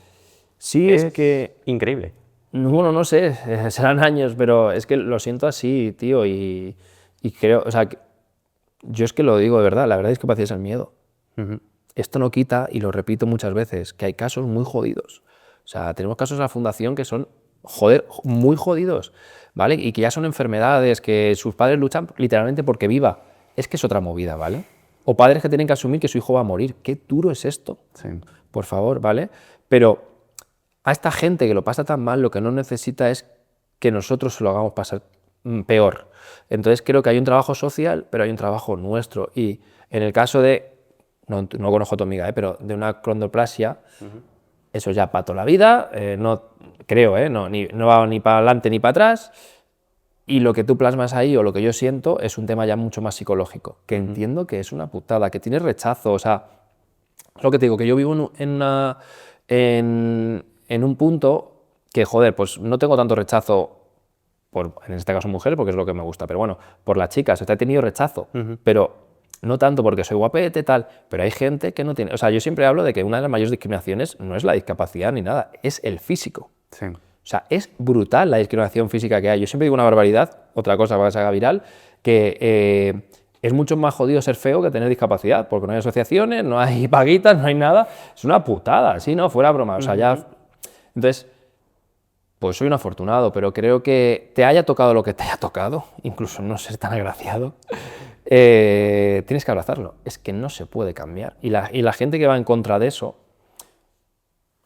Sí, es que... increíble. Bueno, no sé, serán años, pero es que lo siento así, tío, y creo, o sea, yo es que lo digo de verdad, la verdad es que discapacidad es el miedo. Esto no quita, y lo repito muchas veces, que hay casos muy jodidos. O sea, tenemos casos en la fundación que son, joder, muy jodidos, ¿vale? Y que ya son enfermedades, que sus padres luchan literalmente porque viva. Es que es otra movida, ¿vale? O padres que tienen que asumir que su hijo va a morir. Qué duro es esto, por favor, ¿vale? Pero a esta gente que lo pasa tan mal, lo que no necesita es que nosotros se lo hagamos pasar peor. Entonces creo que hay un trabajo social, pero hay un trabajo nuestro. Y en el caso de, no conozco a tu amiga, pero de una acondroplasia, eso ya para toda la vida, no creo, no va ni para adelante ni para atrás. Y lo que tú plasmas ahí, o lo que yo siento, es un tema ya mucho más psicológico, que entiendo que es una putada, que tiene rechazo. O sea, es lo que te digo, que yo vivo en un punto que, joder, pues no tengo tanto rechazo, en este caso mujeres, porque es lo que me gusta, pero bueno, por las chicas, he tenido rechazo, pero no tanto porque soy guapete, tal, pero hay gente que no tiene... O sea, yo siempre hablo de que una de las mayores discriminaciones no es la discapacidad ni nada, es el físico. Sí. O sea, es brutal la discriminación física que hay. Yo siempre digo una barbaridad, otra cosa para que se haga viral, que es mucho más jodido ser feo que tener discapacidad, porque no hay asociaciones, no hay paguitas, no hay nada. Es una putada, ¿sí? No, fuera broma. O sea, ya... Entonces, pues soy un afortunado, pero creo que te haya tocado lo que te haya tocado, incluso no ser tan agraciado, tienes que abrazarlo. Es que no se puede cambiar. Y la gente que va en contra de eso,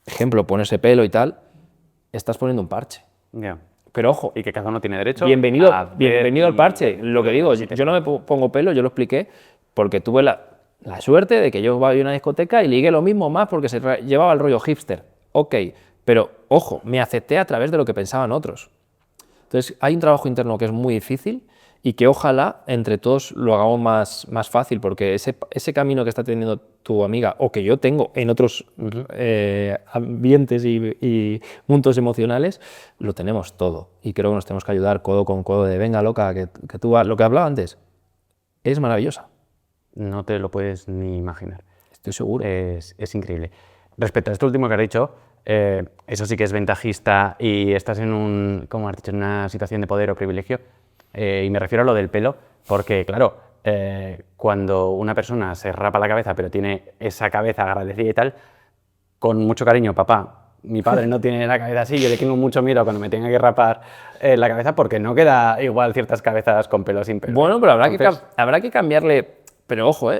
ejemplo, ponerse pelo y tal, estás poniendo un parche. Ya. Pero ojo, Y que cada uno tiene derecho bienvenido a ver bienvenido al y- parche. Lo que digo, yo no me pongo pelo, yo lo expliqué, porque tuve la suerte de que yo iba a una discoteca y ligué lo mismo más porque se llevaba el rollo hipster. Ok, pero ojo, me acepté a través de lo que pensaban otros. Entonces, hay un trabajo interno que es muy difícil y que ojalá entre todos lo hagamos más fácil, porque ese camino que está teniendo tu amiga, o que yo tengo en otros ambientes y mundos emocionales, lo tenemos todo. Y creo que nos tenemos que ayudar codo con codo de venga, loca, que tú, lo que hablaba antes, es maravillosa. No te lo puedes ni imaginar. Estoy seguro. Es increíble. Respecto a esto último que has dicho, eso sí que es ventajista y estás como has dicho, en una situación de poder o privilegio. Y me refiero a lo del pelo, porque claro, cuando una persona se rapa la cabeza, pero tiene esa cabeza agradecida y tal, con mucho cariño, papá, mi padre no tiene la cabeza así, yo le tengo mucho miedo cuando me tenga que rapar la cabeza porque no queda igual ciertas cabezas con pelo sin pelo. Bueno, pero Entonces, habrá que cambiarle, pero ojo,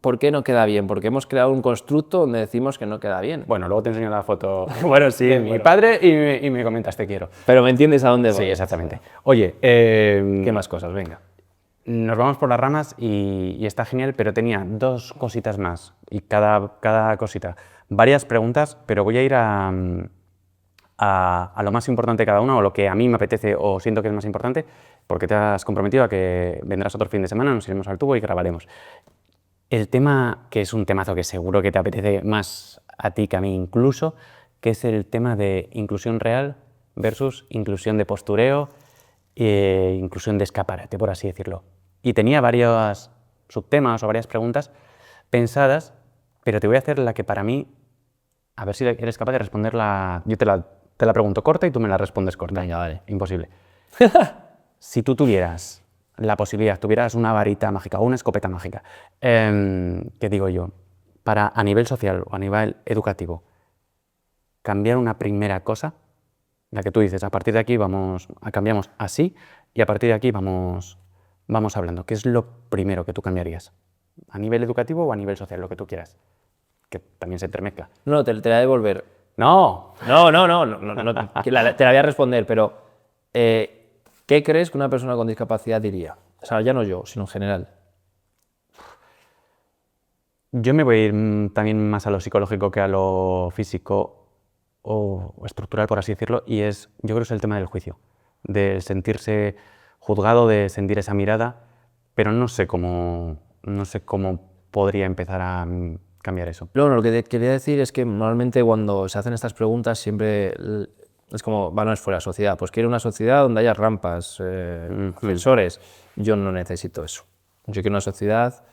¿por qué no queda bien? Porque hemos creado un constructo donde decimos que no queda bien. bueno, luego te enseño la foto Bueno, sí, de mi bueno. padre y me comentas te quiero. Pero me entiendes a dónde voy. Sí, exactamente. Oye, ¿Qué más cosas? Venga. nos vamos por las ramas y está genial, pero tenía dos cositas más y cada cosita. Varias preguntas, pero voy a ir a lo más importante de cada una o lo que a mí me apetece o siento que es más importante, porque te has comprometido a que vendrás otro fin de semana, nos iremos al tubo y grabaremos. El tema, que es un temazo que seguro que te apetece más a ti que a mí incluso, que es el tema de inclusión real versus inclusión de postureo e inclusión de escaparate, por así decirlo. Y tenía varios subtemas o varias preguntas pensadas, pero te voy a hacer la que para mí, a ver si eres capaz de responderla. Yo te la pregunto corta y tú me la respondes corta. Venga, vale. Imposible. Si tú tuvieras la posibilidad, tuvieras una varita mágica o una escopeta mágica, ¿qué digo yo? Para a nivel social o a nivel educativo, cambiar una primera cosa, la que tú dices, a partir de aquí cambiamos así y a partir de aquí vamos hablando. ¿Qué es lo primero que tú cambiarías? ¿A nivel educativo o a nivel social? Lo que tú quieras, que también se entremezcla. No, te la voy a devolver. ¡No! No, te la voy a responder, pero ¿qué crees que una persona con discapacidad diría? O sea, ya no yo, sino en general. Yo me voy a ir también más a lo psicológico que a lo físico o estructural, por así decirlo, y yo creo que es el tema del juicio, de sentirse juzgado, de sentir esa mirada, pero no sé cómo podría empezar a cambiar eso. Lo que te quería decir es que normalmente cuando se hacen estas preguntas siempre es como, bueno, es fuera de la sociedad. Pues quiero una sociedad donde haya rampas, ascensores. Yo no necesito eso. Yo quiero una sociedad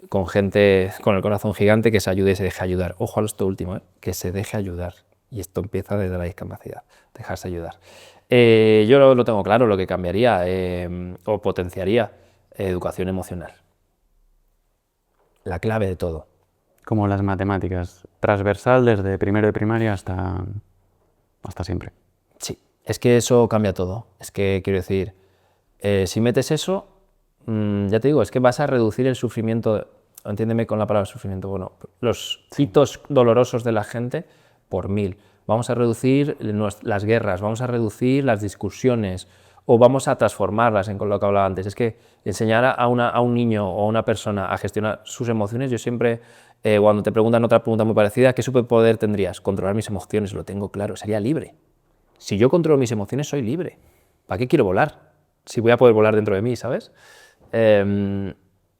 con gente con el corazón gigante que se ayude y se deje ayudar. Ojo a esto último, que se deje ayudar. Y esto empieza desde la discapacidad, dejarse ayudar. Yo lo tengo claro, lo que cambiaría o potenciaría, educación emocional. La clave de todo. Como las matemáticas, transversal desde primero de primaria hasta siempre. Sí, es que eso cambia todo. Es que, quiero decir, si metes eso, ya te digo, es que vas a reducir el sufrimiento, entiéndeme con la palabra sufrimiento, bueno, los hitos dolorosos de la gente por 1000. Vamos a reducir las guerras, vamos a reducir las discusiones o vamos a transformarlas en lo que hablaba antes. Es que enseñar a un niño o a una persona a gestionar sus emociones, yo siempre, cuando te preguntan otra pregunta muy parecida, ¿qué superpoder tendrías? Controlar mis emociones, lo tengo claro, sería libre. Si yo controlo mis emociones, soy libre. ¿Para qué quiero volar? Si voy a poder volar dentro de mí, ¿sabes?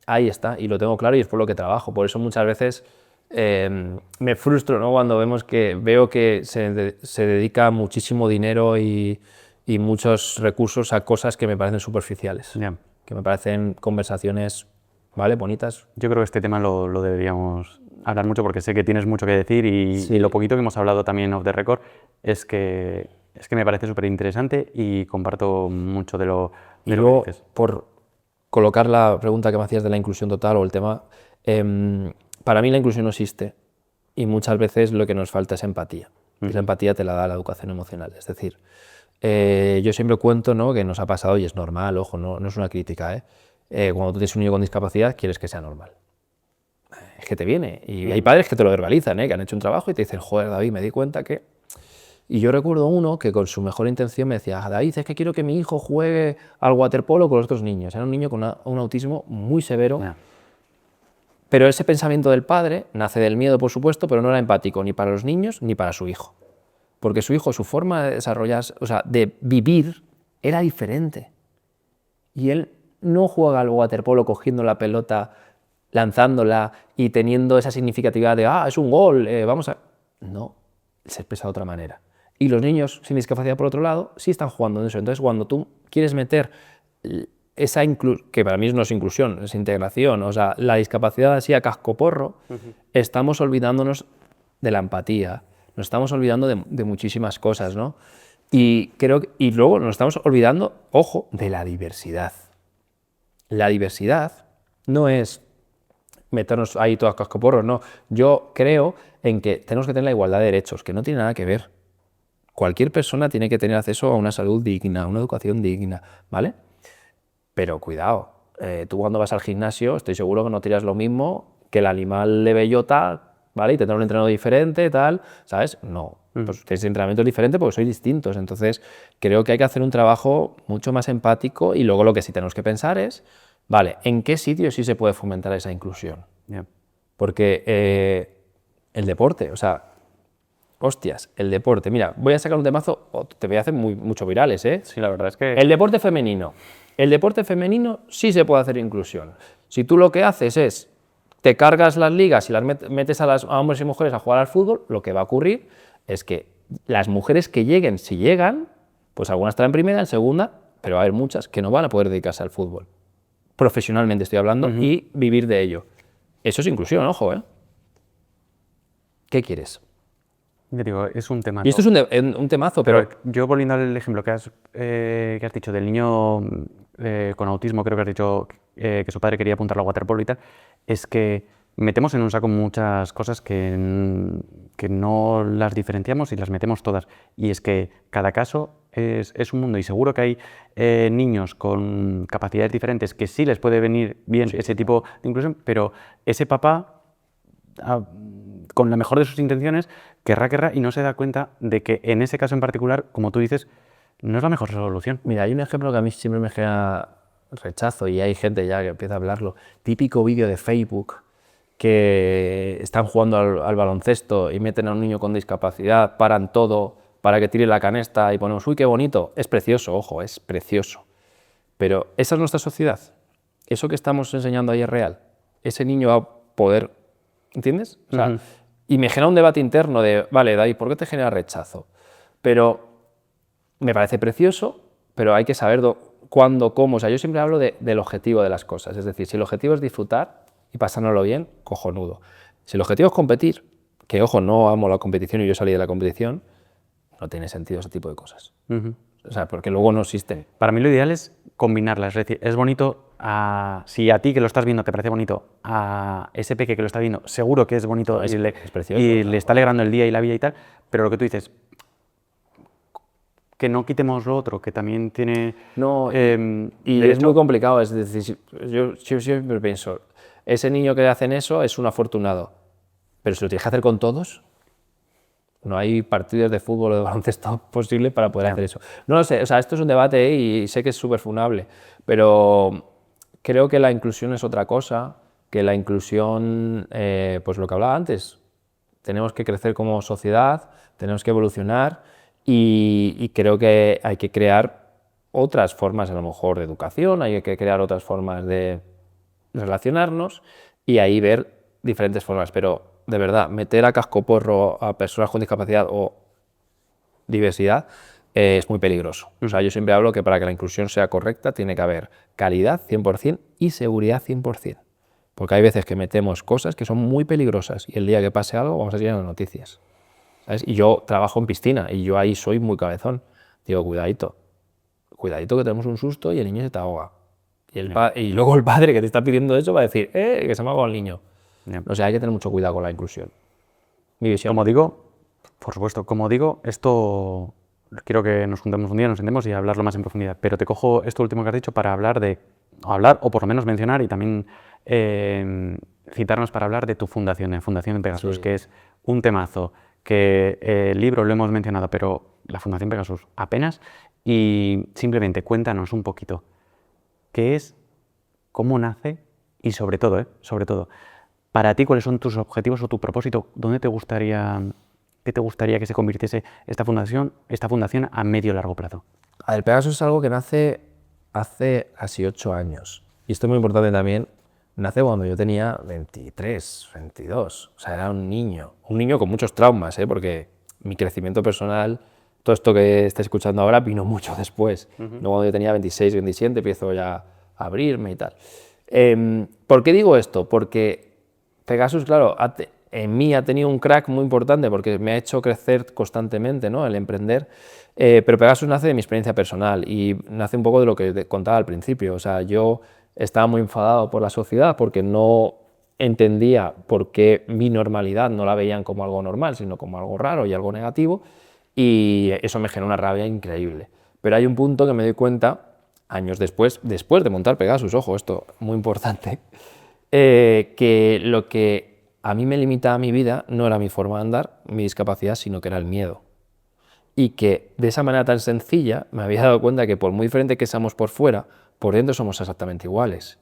Ahí está, y lo tengo claro y es por lo que trabajo. Por eso muchas veces me frustro, ¿no? Cuando veo que se dedica muchísimo dinero y muchos recursos a cosas que me parecen superficiales, Yeah. que me parecen conversaciones ¿vale? Bonitas. Yo creo que este tema lo deberíamos hablar mucho porque sé que tienes mucho que decir y Sí. lo poquito que hemos hablado también off the record es que me parece súper interesante y comparto mucho de lo Y que luego, dices. por colocar la pregunta que me hacías de la inclusión total o el tema, para mí la inclusión no existe y muchas veces lo que nos falta es empatía. Y la empatía te la da la educación emocional. Es decir, yo siempre cuento, ¿no?, que nos ha pasado y es normal, ojo, no es una crítica, ¿eh? Cuando tú tienes un niño con discapacidad, quieres que sea normal. Es que te viene. Y hay padres que te lo verbalizan, ¿eh?, que han hecho un trabajo y te dicen, joder, David, me di cuenta que... Y yo recuerdo uno que con su mejor intención me decía, David, es que quiero que mi hijo juegue al waterpolo con los otros niños. Era un niño con un autismo muy severo, Ya. pero ese pensamiento del padre nace del miedo, por supuesto, pero no era empático ni para los niños ni para su hijo. Porque su hijo, su forma de desarrollarse, o sea, de vivir, era diferente. Y él no juega al waterpolo cogiendo la pelota, lanzándola y teniendo esa significatividad de, es un gol, vamos a... No, se expresa de otra manera. Y los niños sin discapacidad, por otro lado, sí están jugando en eso. Entonces, cuando tú quieres meter esa inclusión, que para mí no es inclusión, es integración, o sea, la discapacidad así a cascoporro, estamos olvidándonos de la empatía, nos estamos olvidando de muchísimas cosas, ¿no? Y luego nos estamos olvidando, ojo, de la diversidad. La diversidad no es meternos ahí todos cascoporros, no. Yo creo en que tenemos que tener la igualdad de derechos, que no tiene nada que ver. Cualquier persona tiene que tener acceso a una salud digna, a una educación digna, ¿vale? Pero cuidado, tú cuando vas al gimnasio estoy seguro que no tiras lo mismo que el animal de bellota, ¿vale? Y tendrá un entrenador diferente, tal, ¿sabes? No, pues tenéis entrenamientos diferentes porque sois distintos. Entonces, creo que hay que hacer un trabajo mucho más empático y luego lo que sí tenemos que pensar es, vale, ¿en qué sitio sí se puede fomentar esa inclusión? Ya. Porque el deporte, o sea, hostias, el deporte. Mira, voy a sacar un temazo, te voy a hacer mucho virales, ¿eh? Sí, la verdad es que... El deporte femenino. El deporte femenino sí se puede hacer inclusión. Si tú lo que haces es, te cargas las ligas y las metes a hombres y mujeres a jugar al fútbol, lo que va a ocurrir es que las mujeres que lleguen, si llegan, pues algunas estarán en primera, en segunda, pero va a haber muchas que no van a poder dedicarse al fútbol. Profesionalmente estoy hablando, y vivir de ello. Eso es inclusión, ojo, ¿eh? ¿Qué quieres? Yo digo, es un tema. Y esto es un temazo, pero yo volviendo al ejemplo que has dicho del niño con autismo, creo que has dicho que su padre quería apuntarlo a waterpolo y tal, es que metemos en un saco muchas cosas que no las diferenciamos y las metemos todas. Y es que cada caso es un mundo y seguro que hay niños con capacidades diferentes que sí les puede venir bien ese tipo de inclusión, pero ese papá... con la mejor de sus intenciones, querrá y no se da cuenta de que en ese caso en particular, como tú dices, no es la mejor solución. mira, hay un ejemplo que a mí siempre me genera rechazo y hay gente ya que empieza a hablarlo. Típico vídeo de Facebook que están jugando al baloncesto y meten a un niño con discapacidad, paran todo para que tire la canasta y ponemos, uy, qué bonito. Es precioso, ojo, es precioso. Pero esa es nuestra sociedad. Eso que estamos enseñando ahí es real. Ese niño va a poder, ¿entiendes? O sea, y me genera un debate interno de, vale, David, ¿por qué te genera rechazo? Pero me parece precioso, pero hay que saber cuándo, cómo. O sea, yo siempre hablo del objetivo de las cosas. Es decir, si el objetivo es disfrutar y pasárnoslo bien, cojonudo. Si el objetivo es competir, que ojo, no amo la competición y yo salí de la competición, no tiene sentido ese tipo de cosas. O sea, porque luego no existen. Para mí lo ideal es combinarlas. Es decir, es bonito, si a ti que lo estás viendo te parece bonito, a ese peque que lo está viendo, seguro que es bonito Es precioso, y le está alegrando el día y la vida y tal, pero lo que tú dices, que no quitemos lo otro, que también tiene... No, y es muy complicado, es decir, yo siempre pienso, ese niño que le hacen eso es un afortunado, pero si lo tienes que hacer con todos, no hay partidos de fútbol o de baloncesto posible para poder hacer eso. No lo sé, o sea, esto es un debate y sé que es súper funable, pero creo que la inclusión es otra cosa, que la inclusión, pues lo que hablaba antes, tenemos que crecer como sociedad, tenemos que evolucionar y creo que hay que crear otras formas a lo mejor de educación, hay que crear otras formas de relacionarnos y ahí ver diferentes formas, pero de verdad, meter a cascoporro a personas con discapacidad o diversidad es muy peligroso. O sea, yo siempre hablo que para que la inclusión sea correcta tiene que haber calidad 100% y seguridad 100%. Porque hay veces que metemos cosas que son muy peligrosas y el día que pase algo vamos a salir en las noticias, ¿sabes? Y yo trabajo en piscina y yo ahí soy muy cabezón. Digo, cuidadito que tenemos un susto y el niño se te ahoga. Y luego el padre que te está pidiendo eso va a decir, que se me ha ahogado el niño. O sea, hay que tener mucho cuidado con la inclusión. Mi visión. Como digo, por supuesto, como digo, esto quiero que nos juntemos un día, nos sentemos y hablarlo más en profundidad, pero te cojo esto último que has dicho para hablar o por lo menos mencionar y también citarnos para hablar de tu fundación, de Fundación Pegasus, Sí. que es un temazo, que el libro lo hemos mencionado, pero la Fundación Pegasus apenas, y simplemente cuéntanos un poquito qué es, cómo nace y sobre todo, para ti, ¿cuáles son tus objetivos o tu propósito? ¿Qué te gustaría que se convirtiese esta fundación a medio o largo plazo? El Pegasus es algo que nace hace casi 8 años. Y esto es muy importante también. Nace cuando yo tenía 23, 22. O sea, era un niño con muchos traumas, porque mi crecimiento personal, todo esto que estáis escuchando ahora, vino mucho después. No, cuando yo tenía 26, 27, empiezo ya a abrirme y tal. ¿Por qué digo esto? Porque Pegasus, claro, en mí ha tenido un crack muy importante porque me ha hecho crecer constantemente, ¿no? El emprender, pero Pegasus nace de mi experiencia personal y nace un poco de lo que te contaba al principio. O sea, yo estaba muy enfadado por la sociedad porque no entendía por qué mi normalidad no la veían como algo normal, sino como algo raro y algo negativo, y eso me generó una rabia increíble. Pero hay un punto que me doy cuenta, años después de montar Pegasus, ojo, esto muy importante, que lo que a mí me limitaba mi vida no era mi forma de andar, mi discapacidad, sino que era el miedo. Y que de esa manera tan sencilla me había dado cuenta que por muy diferente que seamos por fuera, por dentro somos exactamente iguales.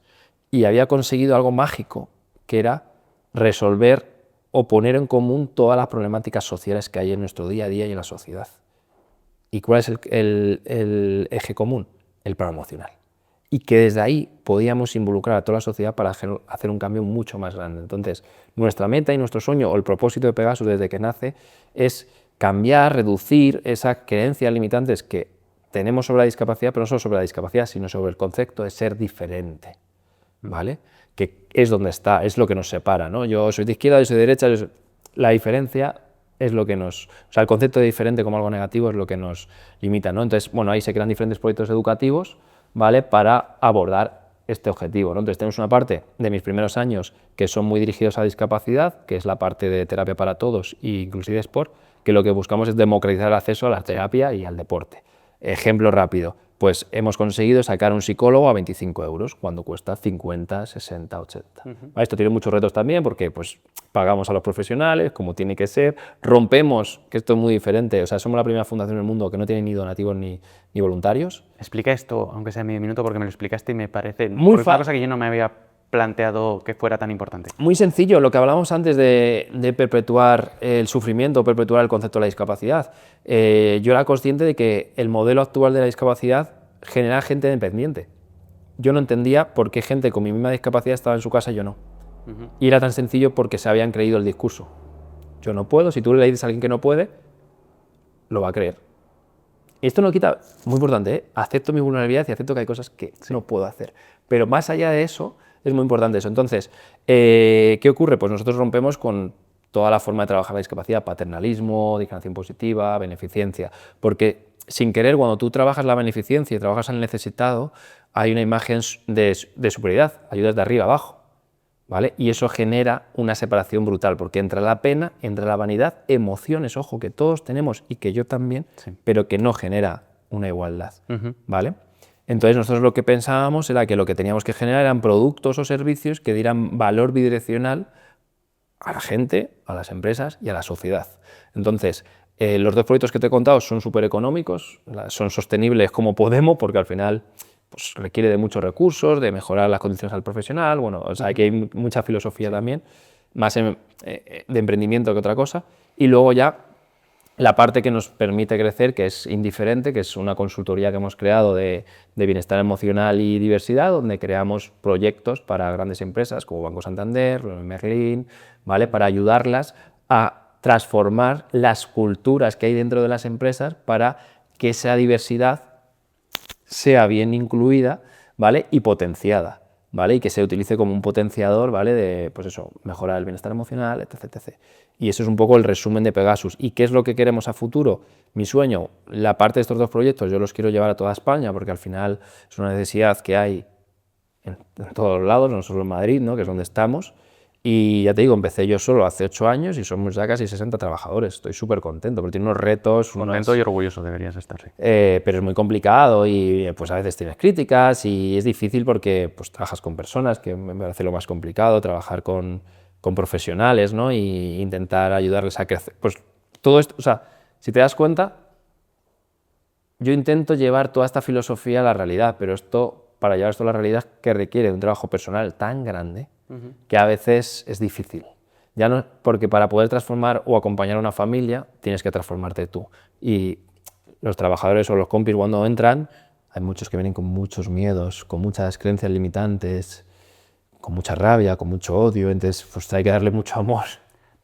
Y había conseguido algo mágico, que era resolver o poner en común todas las problemáticas sociales que hay en nuestro día a día y en la sociedad. ¿Y cuál es el eje común? El plano emocional. Y que desde ahí podíamos involucrar a toda la sociedad para hacer un cambio mucho más grande. Entonces, nuestra meta y nuestro sueño, o el propósito de Pegasus desde que nace, es cambiar, reducir esas creencias limitantes que tenemos sobre la discapacidad, pero no solo sobre la discapacidad, sino sobre el concepto de ser diferente, ¿vale? Que es donde está, es lo que nos separa, ¿no? Yo soy de izquierda, yo soy de derecha, la diferencia es lo que nos... O sea, el concepto de diferente como algo negativo es lo que nos limita, ¿no? Entonces, bueno, ahí se crean diferentes proyectos educativos, ¿vale?, para abordar este objetivo, ¿no? Entonces tenemos una parte de mis primeros años que son muy dirigidos a discapacidad, que es la parte de terapia para todos e inclusive sport, que lo que buscamos es democratizar el acceso a la terapia y al deporte. Ejemplo rápido, pues hemos conseguido sacar un psicólogo a 25 euros cuando cuesta 50, 60, 80. Esto tiene muchos retos también porque pues, pagamos a los profesionales como tiene que ser, rompemos, que esto es muy diferente, o sea, somos la primera fundación en el mundo que no tiene ni donativos ni voluntarios. Explica esto, aunque sea medio minuto, porque me lo explicaste y me parece muy una cosa que yo no me había planteado que fuera tan importante. Muy sencillo, lo que hablábamos antes de perpetuar el sufrimiento, perpetuar el concepto de la discapacidad. Yo era consciente de que el modelo actual de la discapacidad genera gente dependiente. Yo no entendía por qué gente con mi misma discapacidad estaba en su casa y yo no. Y era tan sencillo porque se habían creído el discurso. Yo no puedo, si tú le dices a alguien que no puede, lo va a creer. Y esto no quita, muy importante, acepto mi vulnerabilidad y acepto que hay cosas que no puedo hacer. Pero más allá de eso, es muy importante eso. Entonces, ¿qué ocurre? Pues nosotros rompemos con toda la forma de trabajar la discapacidad, paternalismo, discriminación positiva, beneficencia, porque sin querer, cuando tú trabajas la beneficencia y trabajas al necesitado, hay una imagen de superioridad, ayudas de arriba abajo, ¿vale? Y eso genera una separación brutal, porque entra la pena, entra la vanidad, emociones, ojo, que todos tenemos y que yo también, pero que no genera una igualdad, ¿vale? Entonces nosotros lo que pensábamos era que lo que teníamos que generar eran productos o servicios que dieran valor bidireccional a la gente, a las empresas y a la sociedad. Entonces, los dos proyectos que te he contado son súper económicos, son sostenibles como podemos, porque al final pues, requiere de muchos recursos, de mejorar las condiciones al profesional, bueno, o sea, aquí hay mucha filosofía también, más de emprendimiento que otra cosa, y luego ya la parte que nos permite crecer, que es Indiferente, que es una consultoría que hemos creado de bienestar emocional y diversidad, donde creamos proyectos para grandes empresas como Banco Santander, Merlin, ¿vale?, para ayudarlas a transformar las culturas que hay dentro de las empresas para que esa diversidad sea bien incluida, ¿vale?, y potenciada. ¿vale? Y que se utilice como un potenciador, ¿vale? De, pues eso, mejorar el bienestar emocional, etc, etc. Y eso es un poco el resumen de Pegasus. ¿Y qué es lo que queremos a futuro? Mi sueño, la parte de estos 2 proyectos, yo los quiero llevar a toda España, porque al final es una necesidad que hay en todos lados, no solo en Madrid, ¿no? Que es donde estamos. Y ya te digo, empecé yo solo hace 8 años y somos ya casi 60 trabajadores. Estoy súper contento, porque tiene unos retos. Contento y orgulloso deberías estar, sí. Pero es muy complicado y pues a veces tienes críticas y es difícil porque pues trabajas con personas, que me parece lo más complicado, trabajar con profesionales, ¿no? Y intentar ayudarles a crecer. Pues todo esto, o sea, si te das cuenta, yo intento llevar toda esta filosofía a la realidad, pero esto, para llevar esto a la realidad, que requiere de un trabajo personal tan grande que a veces es difícil. Ya no, porque para poder transformar o acompañar a una familia, tienes que transformarte tú. Y los trabajadores o los compis cuando entran, hay muchos que vienen con muchos miedos, con muchas creencias limitantes, con mucha rabia, con mucho odio, entonces pues hay que darle mucho amor.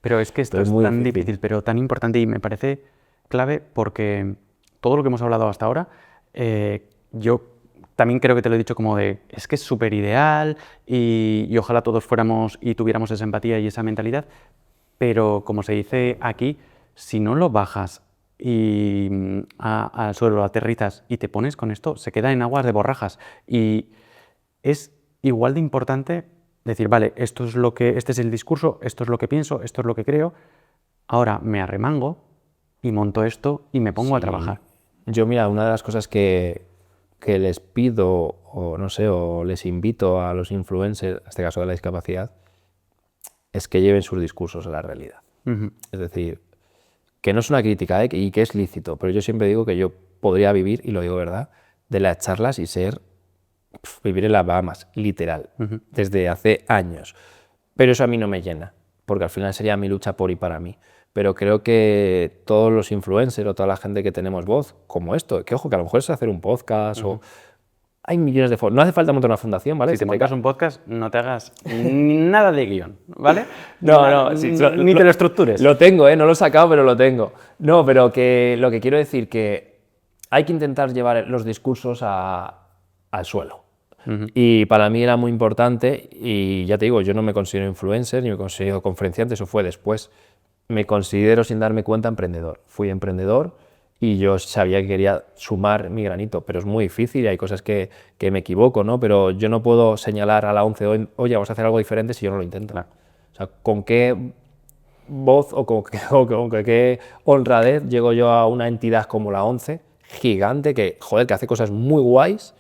Pero es que esto es tan difícil, pero tan importante y me parece clave porque todo lo que hemos hablado hasta ahora, yo también creo que te lo he dicho como de, es que es súper ideal y ojalá todos fuéramos y tuviéramos esa empatía y esa mentalidad, pero como se dice aquí, si no lo bajas y al suelo lo aterrizas y te pones con esto, se queda en aguas de borrajas y es igual de importante decir, vale, esto es lo que, este es el discurso, esto es lo que pienso, esto es lo que creo, ahora me arremango y monto esto y me pongo a trabajar. Yo, mira, una de las cosas que les pido, o no sé, o les invito a los influencers, en este caso de la discapacidad, es que lleven sus discursos a la realidad. Es decir, que no es una crítica, y que es lícito, pero yo siempre digo que yo podría vivir, y lo digo verdad, de las charlas y vivir en las Bahamas, literal, desde hace años. Pero eso a mí no me llena, porque al final sería mi lucha por y para mí. Pero creo que todos los influencers o toda la gente que tenemos voz, como esto, que ojo, que a lo mejor es hacer un podcast o... Hay millones de formas. No hace falta montar una fundación, ¿vale? Si te montas un podcast, no te hagas nada de guión, ¿vale? No, sí, ni te lo estructures. Lo tengo, no lo he sacado, pero lo tengo. No, pero que lo que quiero decir que hay que intentar llevar los discursos al suelo. Y para mí era muy importante, y ya te digo, yo no me considero influencer ni me considero conferenciante, eso fue después. Me considero, sin darme cuenta, emprendedor. Fui emprendedor y yo sabía que quería sumar mi granito, pero es muy difícil y hay cosas que me equivoco, ¿no? Pero yo no puedo señalar a la ONCE hoy, oye, vamos a hacer algo diferente si yo no lo intento. Claro. O sea, ¿con qué voz o con qué honradez llego yo a una entidad como la ONCE, gigante, que, joder, que hace cosas muy guays?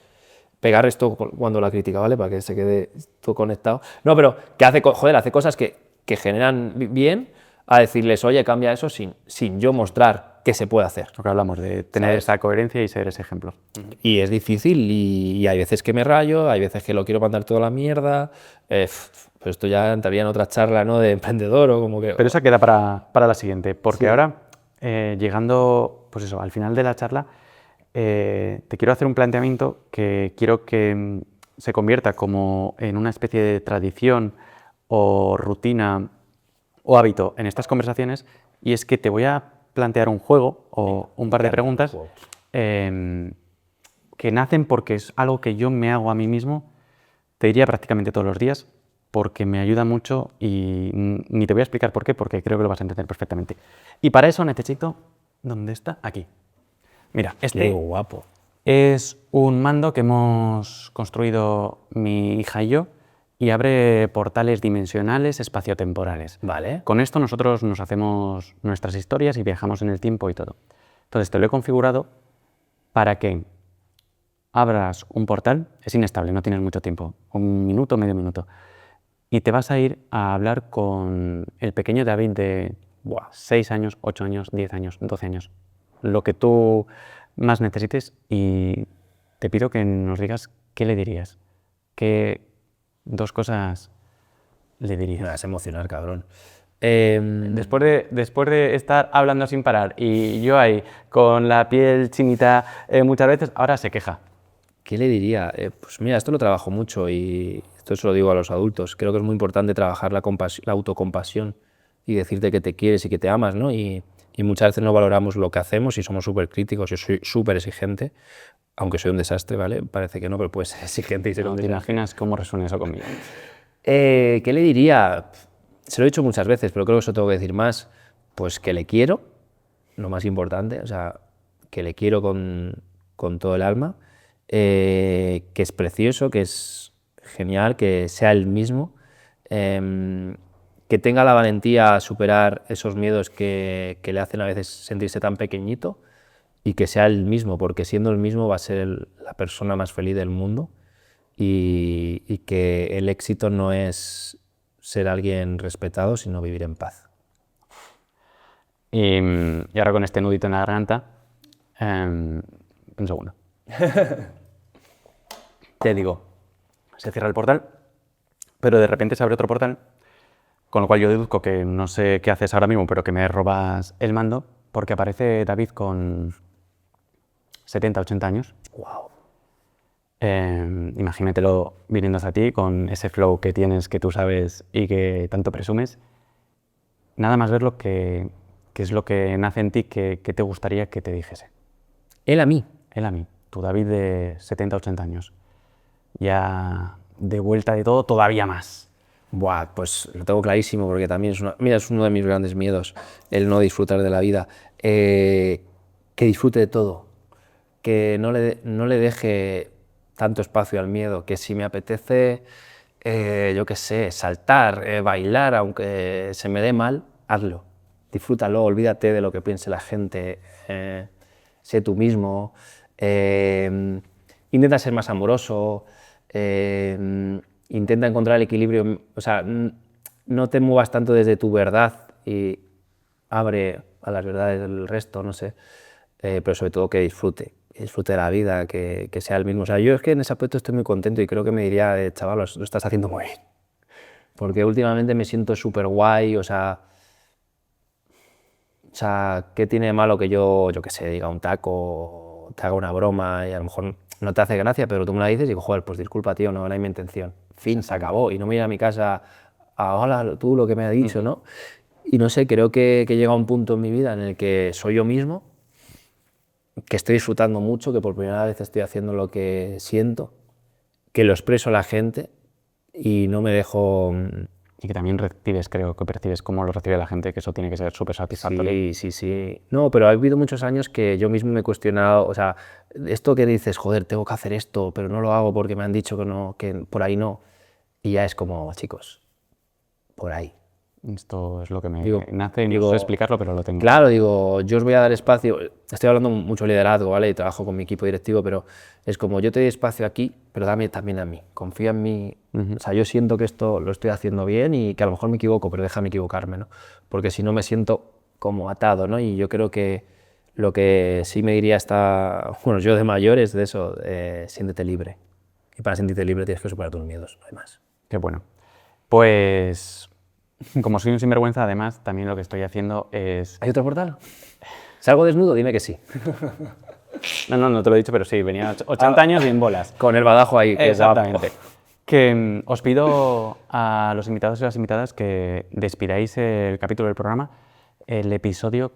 Pegar esto cuando la critica, ¿vale? Para que se quede todo conectado. No, pero que hace cosas que generan bien, a decirles, oye, cambia eso sin yo mostrar qué se puede hacer. Lo que hablamos, de tener esa coherencia y ser ese ejemplo. Y es difícil y hay veces que me rayo, hay veces que lo quiero mandar toda la mierda, pero esto ya entraría en otra charla, ¿no? De emprendedor o como que... Pero esa queda para la siguiente, porque ahora, llegando pues eso, al final de la charla, te quiero hacer un planteamiento que quiero que se convierta como en una especie de tradición o rutina o hábito en estas conversaciones, y es que te voy a plantear un juego o un par de preguntas que nacen porque es algo que yo me hago a mí mismo, te diría prácticamente todos los días, porque me ayuda mucho y ni te voy a explicar por qué, porque creo que lo vas a entender perfectamente. Y para eso necesito... ¿Dónde está? Aquí. Mira, este guapo. Es un mando que hemos construido mi hija y yo y abre portales dimensionales espaciotemporales. Vale. Con esto nosotros nos hacemos nuestras historias y viajamos en el tiempo y todo. Entonces te lo he configurado para que abras un portal, es inestable, no tienes mucho tiempo, 1 minuto, medio minuto, y te vas a ir a hablar con el pequeño David de 6 años, 8 años, 10 años, 12 años, lo que tú más necesites, y te pido que nos digas qué le dirías, qué 2 cosas le dirías. Me vas a emocionar, cabrón. Después de estar hablando sin parar y yo ahí con la piel chinita muchas veces, ahora se queja. ¿Qué le diría? Pues mira, esto lo trabajo mucho y esto se lo digo a los adultos. Creo que es muy importante trabajar la autocompasión y decirte que te quieres y que te amas, ¿no? Y Y muchas veces no valoramos lo que hacemos y somos súper críticos. Yo soy súper exigente, aunque soy un desastre, ¿vale? Parece que no, pero puedes ser exigente y ser un ¿Te desastre. imaginas cómo resuena eso conmigo? ¿Qué le diría? Se lo he dicho muchas veces, pero creo que eso tengo que decir más. Pues que le quiero, lo más importante, o sea, que le quiero con todo el alma, que es precioso, que es genial, que sea el mismo, que tenga la valentía a superar esos miedos que le hacen a veces sentirse tan pequeñito y que sea el mismo, porque siendo el mismo va a ser la persona más feliz del mundo y que el éxito no es ser alguien respetado, sino vivir en paz. Y ahora con este nudito en la garganta, un segundo. Te digo, se cierra el portal, pero de repente se abre otro portal, con lo cual yo deduzco que no sé qué haces ahora mismo, pero que me robas el mando, porque aparece David con 70, 80 años. Wow. Imagínatelo viniendo hacia ti con ese flow que tienes, que tú sabes y que tanto presumes. Nada más ver lo que es lo que nace en ti, que te gustaría que te dijese. Él a mí. Él a mí, tu David de 70, 80 años. Ya de vuelta de todo, todavía más. Buah, pues lo tengo clarísimo porque también es uno de mis grandes miedos, el no disfrutar de la vida. Que disfrute de todo, que no le deje tanto espacio al miedo, que si me apetece, yo qué sé, saltar, bailar, aunque se me dé mal, hazlo. Disfrútalo, olvídate de lo que piense la gente, sé tú mismo, intenta ser más amoroso, intenta encontrar el equilibrio, o sea, no te muevas tanto desde tu verdad y abre a las verdades del resto, no sé, pero sobre todo que disfrute de la vida, que sea el mismo. O sea, yo es que en ese aspecto estoy muy contento y creo que me diría, chaval, lo estás haciendo muy bien. Porque últimamente me siento súper guay, o sea, ¿qué tiene de malo que yo qué sé, diga un taco, te haga una broma y a lo mejor no te hace gracia, pero tú me la dices y digo, joder, pues disculpa, tío, no era mi intención. Fin, se acabó. Y no me iré a mi casa a, hola, tú lo que me has dicho, ¿no? Y no sé, creo que llega un punto en mi vida en el que soy yo mismo, que estoy disfrutando mucho, que por primera vez estoy haciendo lo que siento, que lo expreso a la gente y no me dejo... Y que también recibes, creo que percibes cómo lo recibe la gente, que eso tiene que ser súper satisfactorio. Sí. No, pero ha habido muchos años que yo mismo me he cuestionado, o sea, esto que dices, joder, tengo que hacer esto, pero no lo hago porque me han dicho que no, que por ahí no. Y ya es como, chicos, por ahí. Esto es lo que me nace y no sé explicarlo, pero lo tengo. Claro, digo, yo os voy a dar espacio, estoy hablando mucho de liderazgo, ¿vale? Y trabajo con mi equipo directivo, pero es como, yo te doy espacio aquí, pero dame también a mí, confía en mí, o sea, yo siento que esto lo estoy haciendo bien y que a lo mejor me equivoco, pero déjame equivocarme, ¿no? Porque si no me siento como atado, ¿no? Y yo creo que lo que sí me diría bueno, yo de mayor es de eso, siéntete libre. Y para sentirte libre tienes que superar tus miedos, no hay más. Qué bueno. Pues... Como soy un sinvergüenza, además, también lo que estoy haciendo es... ¿Hay otro portal? ¿Salgo desnudo? Dime que sí. No te lo he dicho, pero sí, venía 80 años y en bolas. Con el badajo ahí, qué Exactamente. guapo. Que os pido a los invitados y las invitadas que despidáis el capítulo del programa, el episodio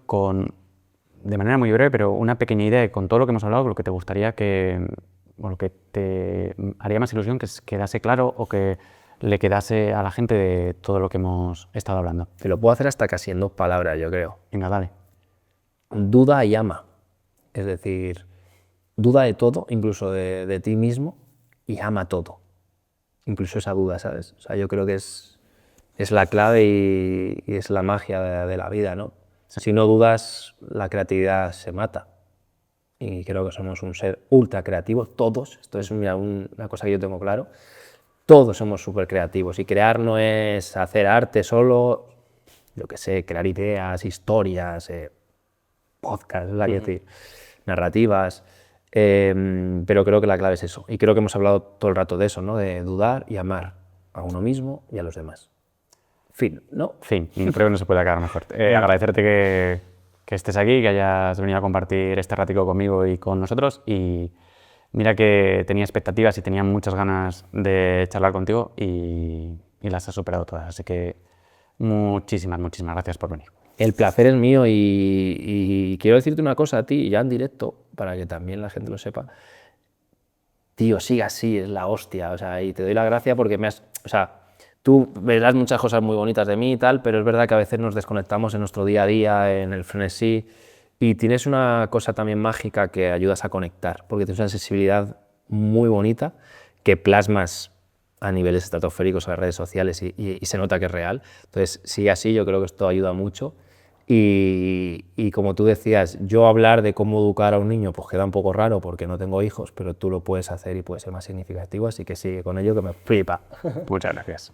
de manera muy breve, pero una pequeña idea con todo lo que hemos hablado, lo que te gustaría o lo que te haría más ilusión que quedase claro o que le quedase a la gente de todo lo que hemos estado hablando. Te lo puedo hacer hasta casi en 2 palabras, yo creo. Venga, dale. Duda y ama. Es decir, duda de todo, incluso de ti mismo, y ama todo. Incluso esa duda, ¿sabes? O sea, yo creo que es la clave y es la magia de la vida, ¿no? Sí. Si no dudas, la creatividad se mata. Y creo que somos un ser ultra creativo, todos. Esto es una cosa que yo tengo claro. Todos somos súper creativos y crear no es hacer arte solo, yo qué sé, crear ideas, historias, podcasts, narrativas, pero creo que la clave es eso. Y creo que hemos hablado todo el rato de eso, ¿no? De dudar y amar a uno mismo y a los demás. Fin, ¿no? Fin, creo que no se puede acabar mejor. Agradecerte que estés aquí, que hayas venido a compartir este ratico conmigo y con nosotros. Y mira que tenía expectativas y tenía muchas ganas de charlar contigo y las has superado todas. Así que muchísimas gracias por venir. El placer es mío y quiero decirte una cosa a ti, ya en directo, para que también la gente lo sepa. Tío, sigue así, es la hostia, o sea, y te doy la gracia porque o sea, tú verás muchas cosas muy bonitas de mí y tal, pero es verdad que a veces nos desconectamos en nuestro día a día, en el frenesí, y tienes una cosa también mágica que ayudas a conectar, porque tienes una sensibilidad muy bonita que plasmas a niveles estratosféricos en las redes sociales y se nota que es real. Entonces, sigue así, yo creo que esto ayuda mucho. Y como tú decías, yo hablar de cómo educar a un niño pues queda un poco raro porque no tengo hijos, pero tú lo puedes hacer y puede ser más significativo, así que sigue con ello que me flipa. Muchas gracias.